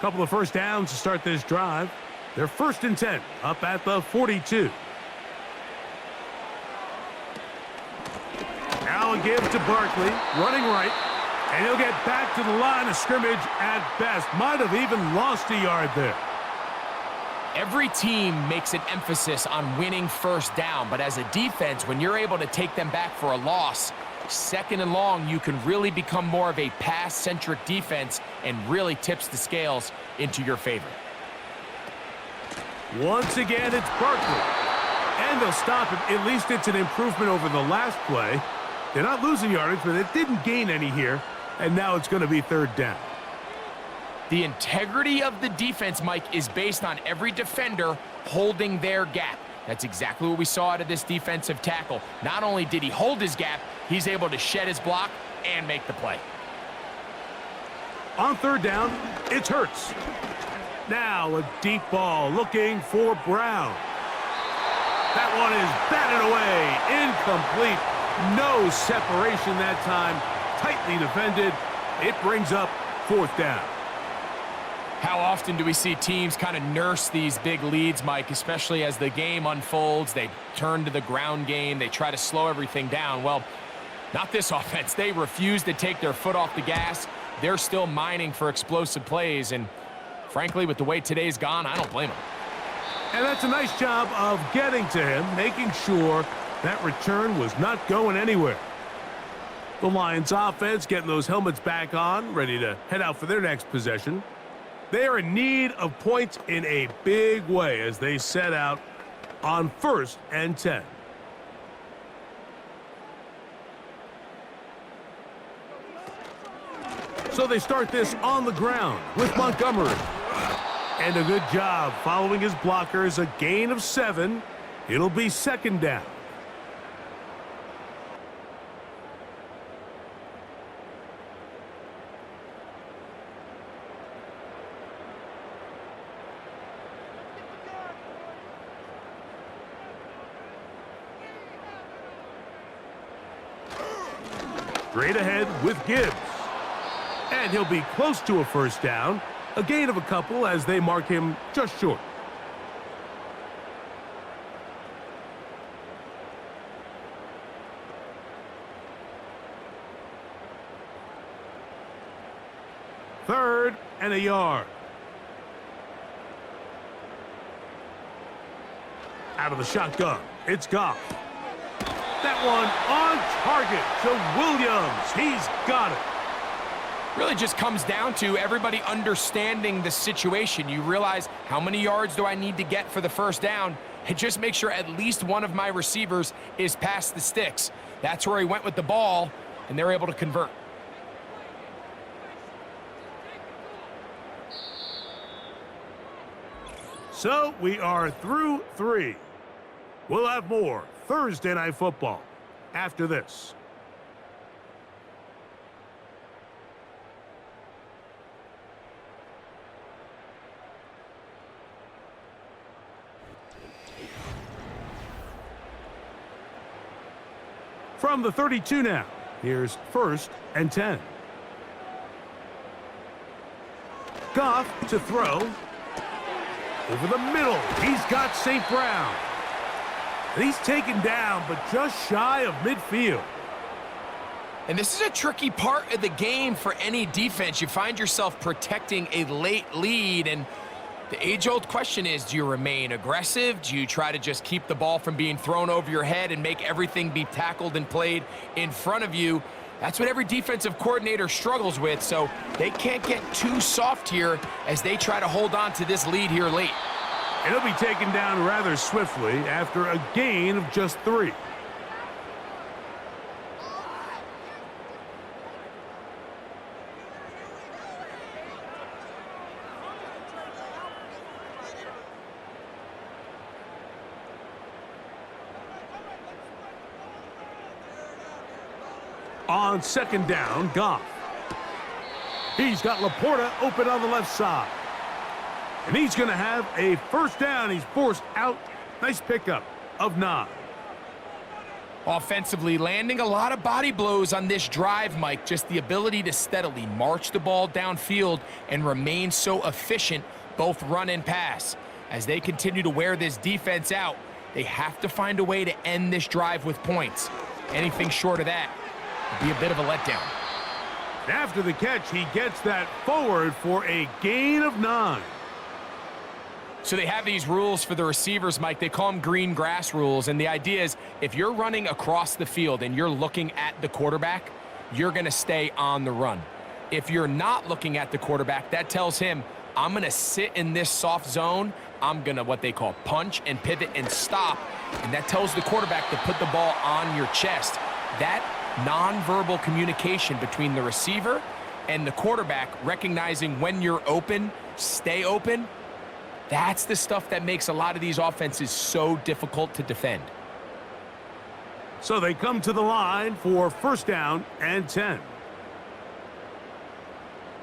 Couple of first downs to start this drive. They're 1st and 10, up at the 42. Now a give to Barkley, running right. And he'll get back to the line of scrimmage at best. Might have even lost a yard there. Every team makes an emphasis on winning 1st down, but as a defense, when you're able to take them back for a loss, 2nd and long, you can really become more of a pass-centric defense and really tips the scales into your favor. Once again, it's Barkley. And they'll stop it. At least it's an improvement over the last play. They're not losing yardage, but it didn't gain any here. And now it's going to be 3rd down. The integrity of the defense, Mike, is based on every defender holding their gap. That's exactly what we saw out of this defensive tackle. Not only did he hold his gap, he's able to shed his block and make the play. On 3rd down, it's Hurts. Now a deep ball looking for Brown. That one is batted away. Incomplete. No separation that time. Tightly defended. It brings up 4th down. How often do we see teams kind of nurse these big leads, Mike, especially as the game unfolds? They turn to the ground game. They try to slow everything down. Well, not this offense. They refuse to take their foot off the gas. They're still mining for explosive plays. And frankly, with the way today's gone, I don't blame them. And that's a nice job of getting to him, making sure that return was not going anywhere. The Lions offense getting those helmets back on, ready to head out for their next possession. They are in need of points in a big way as they set out on 1st and 10. So they start this on the ground with Montgomery. And a good job following his blockers, a gain of 7. It'll be 2nd down. Straight ahead with Gibbs. And he'll be close to a 1st down A gain of a couple as they mark him just short. Third and a yard. Out of the shotgun, it's Goff. That one on target to Williams. He's got it. Really just comes down to everybody understanding the situation. You realize, how many yards do I need to get for the first down? And just make sure at least one of my receivers is past the sticks. That's where he went with the ball, and they're able to convert. So we are through 3. We'll have more Thursday Night Football after this. From the 32 now, here's 1st and 10. Goff to throw. Over the middle, he's got St. Brown. And he's taken down, but just shy of midfield. And this is a tricky part of the game for any defense. You find yourself protecting a late lead, and the age-old question is, do you remain aggressive? Do you try to just keep the ball from being thrown over your head and make everything be tackled and played in front of you? That's what every defensive coordinator struggles with, so they can't get too soft here as they try to hold on to this lead here late. It'll be taken down rather swiftly after a gain of just 3. On 2nd down, Goff. He's got Laporta open on the left side. And he's going to have a first down. He's forced out. Nice pickup of 9. Offensively, landing a lot of body blows on this drive, Mike. Just the ability to steadily march the ball downfield and remain so efficient, both run and pass. As they continue to wear this defense out, they have to find a way to end this drive with points. Anything short of that would be a bit of a letdown. After the catch, he gets that forward for a gain of 9. So they have these rules for the receivers, Mike. They call them green grass rules, and the idea is if you're running across the field and you're looking at the quarterback, you're going to stay on the run. If you're not looking at the quarterback, that tells him, I'm going to sit in this soft zone. I'm going to what they call punch and pivot and stop, and that tells the quarterback to put the ball on your chest. That nonverbal communication between the receiver and the quarterback, recognizing when you're open, stay open, that's the stuff that makes a lot of these offenses so difficult to defend. So they come to the line for 1st down and 10.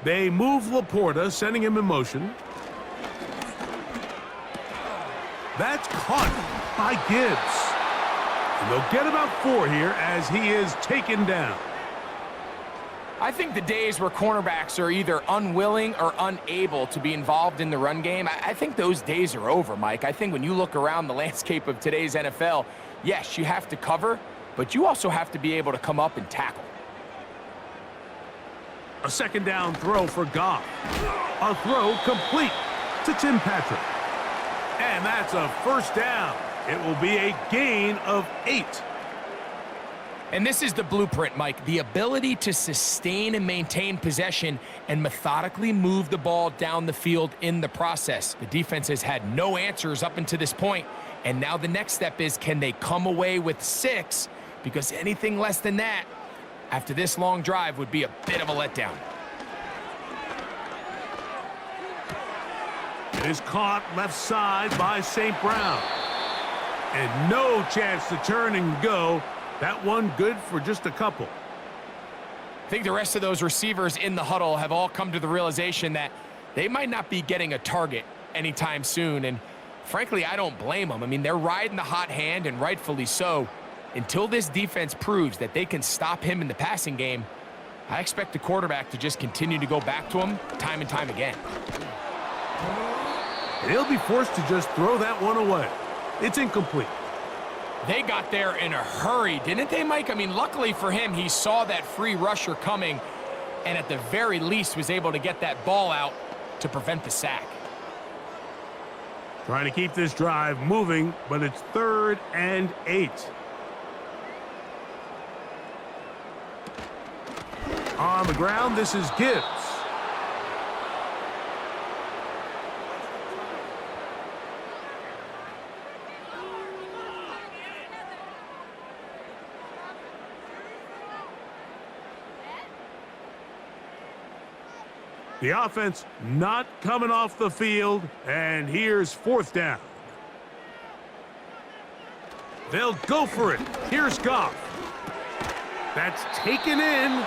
They move Laporta, sending him in motion. That's caught by Gibbs. And they'll get about 4 here as he is taken down. I think the days where cornerbacks are either unwilling or unable to be involved in the run game, I think those days are over, Mike. I think when you look around the landscape of today's NFL, yes, you have to cover, but you also have to be able to come up and tackle. A 2nd down throw for Goff. A throw complete to Tim Patrick. And that's a 1st down. It will be a gain of 8. And this is the blueprint, Mike. The ability to sustain and maintain possession and methodically move the ball down the field in the process. The defense has had no answers up until this point, and now the next step is, can they come away with 6? Because anything less than that, after this long drive, would be a bit of a letdown. It is caught left side by St. Brown. And no chance to turn and go. That one good for just a couple. I think the rest of those receivers in the huddle have all come to the realization that they might not be getting a target anytime soon. And frankly, I don't blame them. I mean, they're riding the hot hand, and rightfully so. Until this defense proves that they can stop him in the passing game, I expect the quarterback to just continue to go back to him time and time again. And he'll be forced to just throw that one away. It's incomplete. They got there in a hurry, didn't they, Mike? I mean, luckily for him, he saw that free rusher coming and at the very least was able to get that ball out to prevent the sack. Trying to keep this drive moving, but it's 3rd and 8. On the ground, this is Gibbs. The offense not coming off the field, and here's 4th down. They'll go for it. Here's Goff. That's taken in,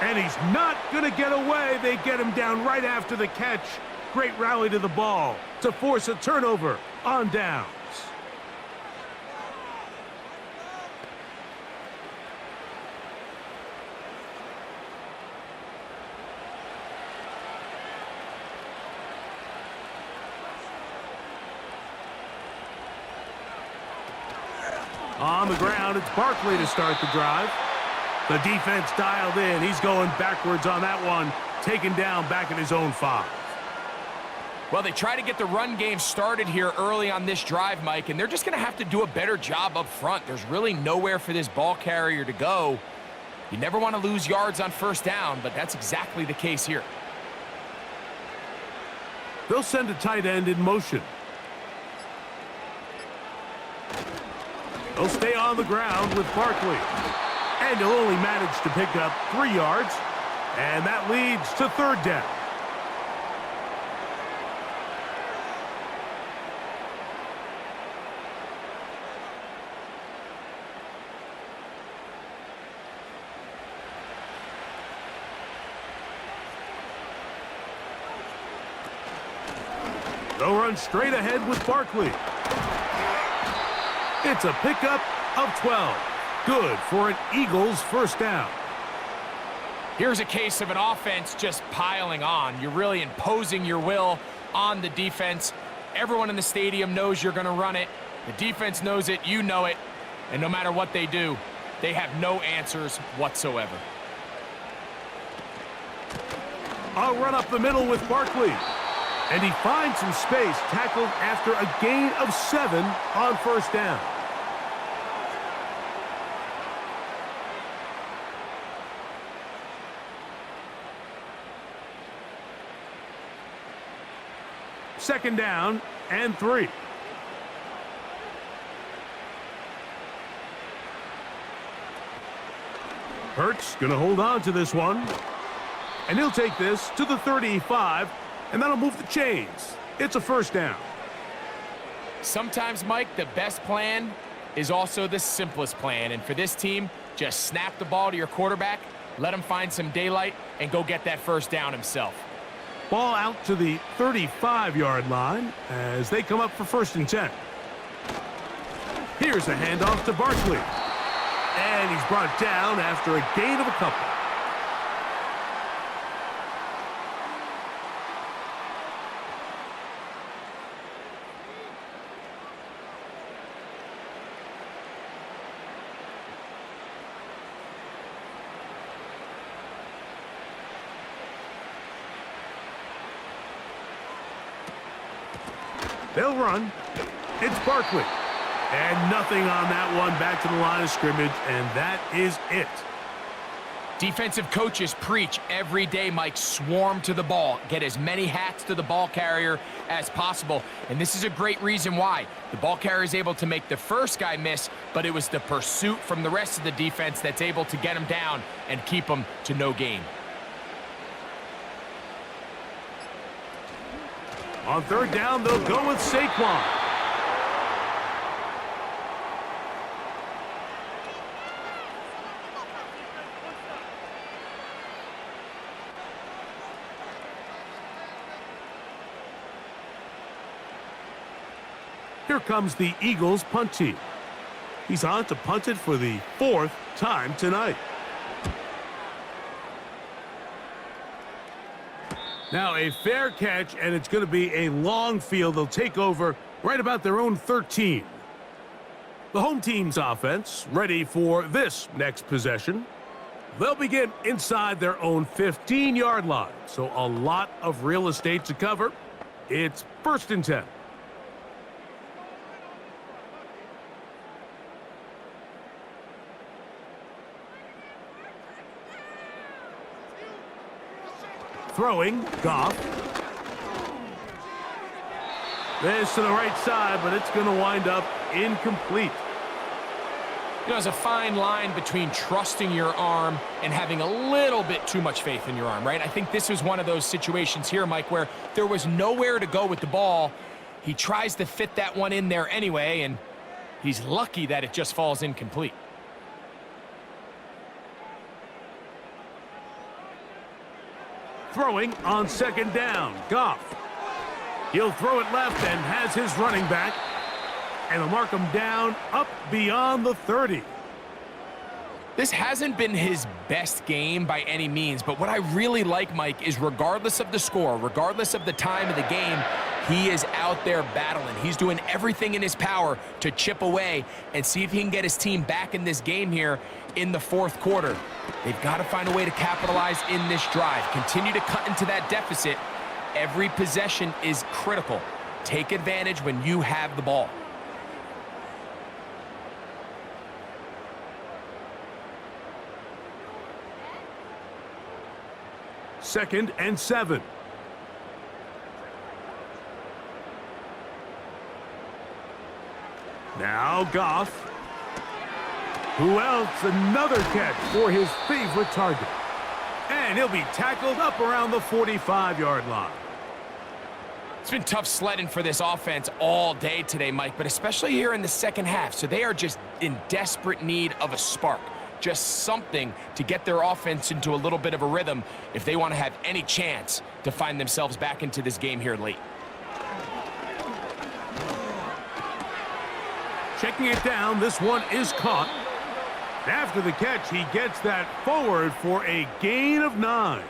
and he's not going to get away. They get him down right after the catch. Great rally to the ball to force a turnover on downs. On the ground, it's Barkley to start the drive. The defense dialed in. He's going backwards on that one, taken down back at his own 5. Well, they try to get the run game started here early on this drive, Mike, and they're just going to have to do a better job up front. There's really nowhere for this ball carrier to go. You never want to lose yards on 1st down, but that's exactly the case here. They'll send a tight end in motion. They'll stay on the ground with Barkley. And he'll only manage to pick up 3 yards. And that leads to 3rd down. They'll run straight ahead with Barkley. It's a pickup of 12. Good for an Eagles 1st down. Here's a case of an offense just piling on. You're really imposing your will on the defense. Everyone in the stadium knows you're going to run it. The defense knows it, you know it, and no matter what they do, they have no answers whatsoever. I'll run up the middle with Barkley. And he finds some space, tackled after a gain of 7 on 1st down. Second down and 3. Hurts going to hold on to this one. And he'll take this to the 35, and that'll move the chains. It's a 1st down. Sometimes, Mike, the best plan is also the simplest plan. And for this team, just snap the ball to your quarterback, let him find some daylight, and go get that 1st down himself. Ball out to the 35-yard line as they come up for 1st and 10. Here's a handoff to Barkley. And he's brought down after a gain of a couple. They'll run. It's Barkley. And nothing on that one, back to the line of scrimmage, and that is it. Defensive coaches preach every day, Mike, swarm to the ball. Get as many hats to the ball carrier as possible. And this is a great reason why. The ball carrier is able to make the first guy miss, but it was the pursuit from the rest of the defense that's able to get him down and keep him to no gain. On 3rd down, they'll go with Saquon. Here comes the Eagles punt team. He's on to punt it for the 4th time tonight. Now a fair catch, and it's going to be a long field. They'll take over right about their own 13. The home team's offense ready for this next possession. They'll begin inside their own 15-yard line, so a lot of real estate to cover. It's 1st and 10. Throwing, Goff. This to the right side, but it's going to wind up incomplete. You know, there's a fine line between trusting your arm and having a little bit too much faith in your arm, right? I think this was one of those situations here, Mike, where there was nowhere to go with the ball. He tries to fit that one in there anyway, and he's lucky that it just falls incomplete. Throwing on 2nd down, Goff. He'll throw it left and has his running back. And they'll mark him down up beyond the 30. This hasn't been his best game by any means, but what I really like, Mike, is regardless of the score, regardless of the time of the game, he is out there battling. He's doing everything in his power to chip away and see if he can get his team back in this game here in the 4th quarter. They've got to find a way to capitalize in this drive. Continue to cut into that deficit. Every possession is critical. Take advantage when you have the ball. Second and 7. Now Goff. Who else? Another catch for his favorite target. And he'll be tackled up around the 45-yard line. It's been tough sledding for this offense all day today, Mike, but especially here in the second half. So they are just in desperate need of a spark. Just something to get their offense into a little bit of a rhythm if they want to have any chance to find themselves back into this game here late. Checking it down, this one is caught. After the catch, he gets that forward for a gain of 9.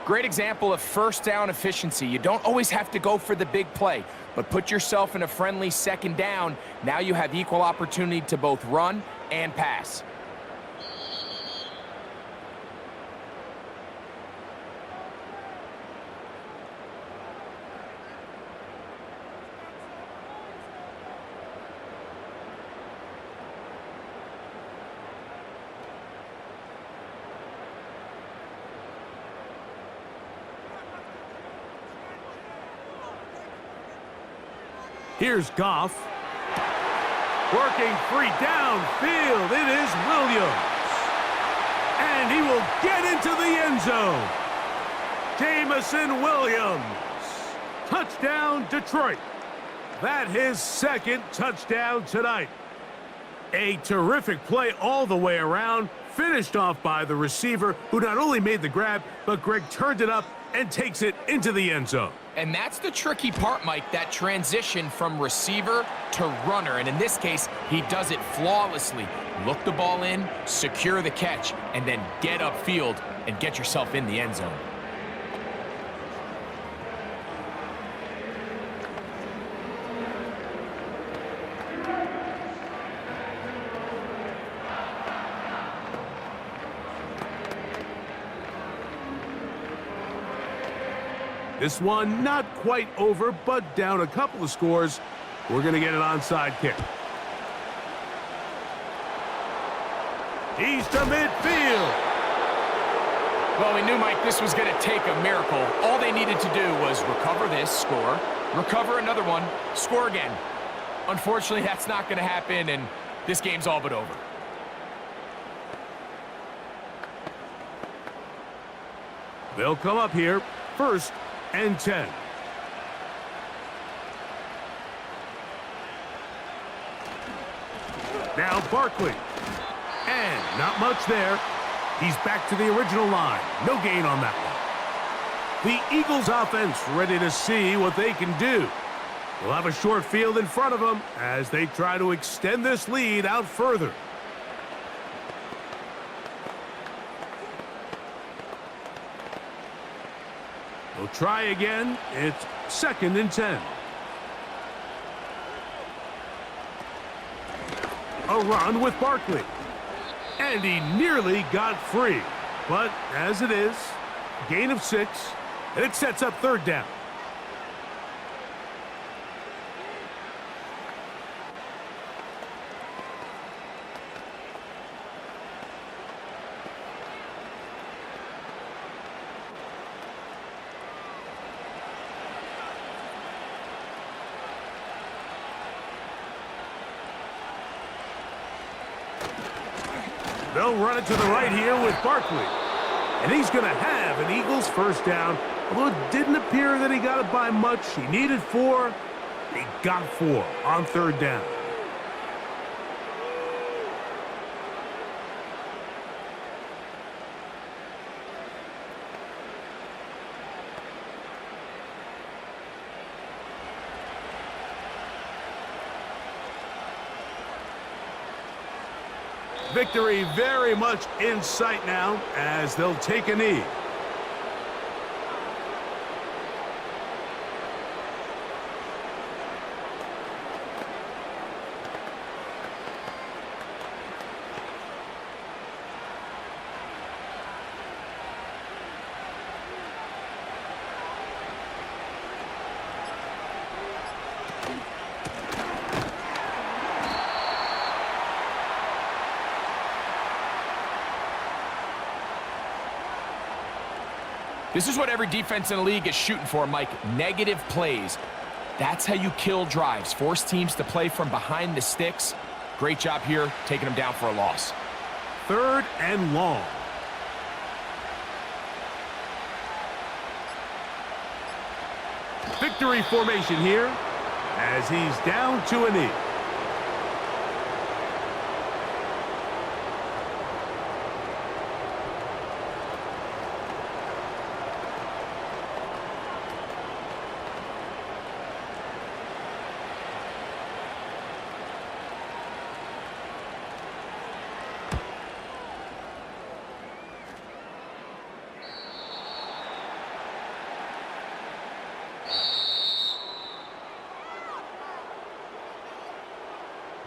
Great example of first down efficiency. You don't always have to go for the big play, but put yourself in a friendly 2nd down. Now you have equal opportunity to both run and pass. Here's Goff. Working free downfield. It is Williams. And he will get into the end zone. Jamison Williams. Touchdown, Detroit. That his 2nd touchdown tonight. A terrific play all the way around. Finished off by the receiver, who not only made the grab, but Greg turned it up and takes it into the end zone. And that's the tricky part, Mike, that transition from receiver to runner. And in this case, he does it flawlessly. Look the ball in, secure the catch, and then get upfield and get yourself in the end zone. This one not quite over, but down a couple of scores. We're going to get an onside kick. He's to midfield. Well, we knew, Mike, this was going to take a miracle. All they needed to do was recover this, score, recover another one, score again. Unfortunately, that's not going to happen, and this game's all but over. They'll come up here, 1st and 10. Now Barkley. And not much there. He's back to the original line. No gain on that one. The Eagles offense ready to see what they can do. They'll have a short field in front of them as they try to extend this lead out further. They'll try again. It's 2nd and 10. A run with Barkley. And he nearly got free. But as it is, gain of 6, and it sets up 3rd down. They'll run it to the right here with Barkley. And he's going to have an Eagles 1st down. Although it didn't appear that he got it by much. He needed 4. He got 4 on 3rd down. Victory very much in sight now as they'll take a knee. This is what every defense in the league is shooting for, Mike. Negative plays. That's how you kill drives. Force teams to play from behind the sticks. Great job here, taking them down for a loss. 3rd and long. Victory formation here as he's down to a knee.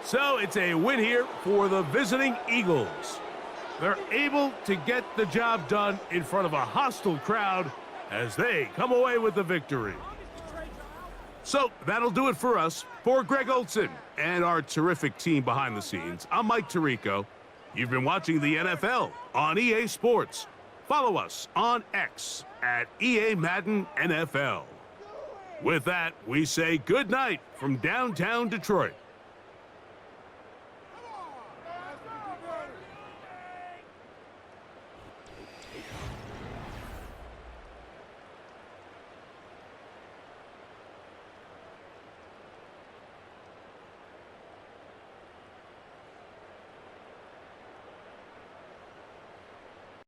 So it's a win here for the visiting Eagles. They're able to get the job done in front of a hostile crowd as they come away with the victory. So that'll do it for us. For Greg Olson and our terrific team behind the scenes, I'm Mike Tirico. You've been watching the NFL on EA Sports. Follow us on X at EA Madden NFL. With that, we say good night from downtown Detroit.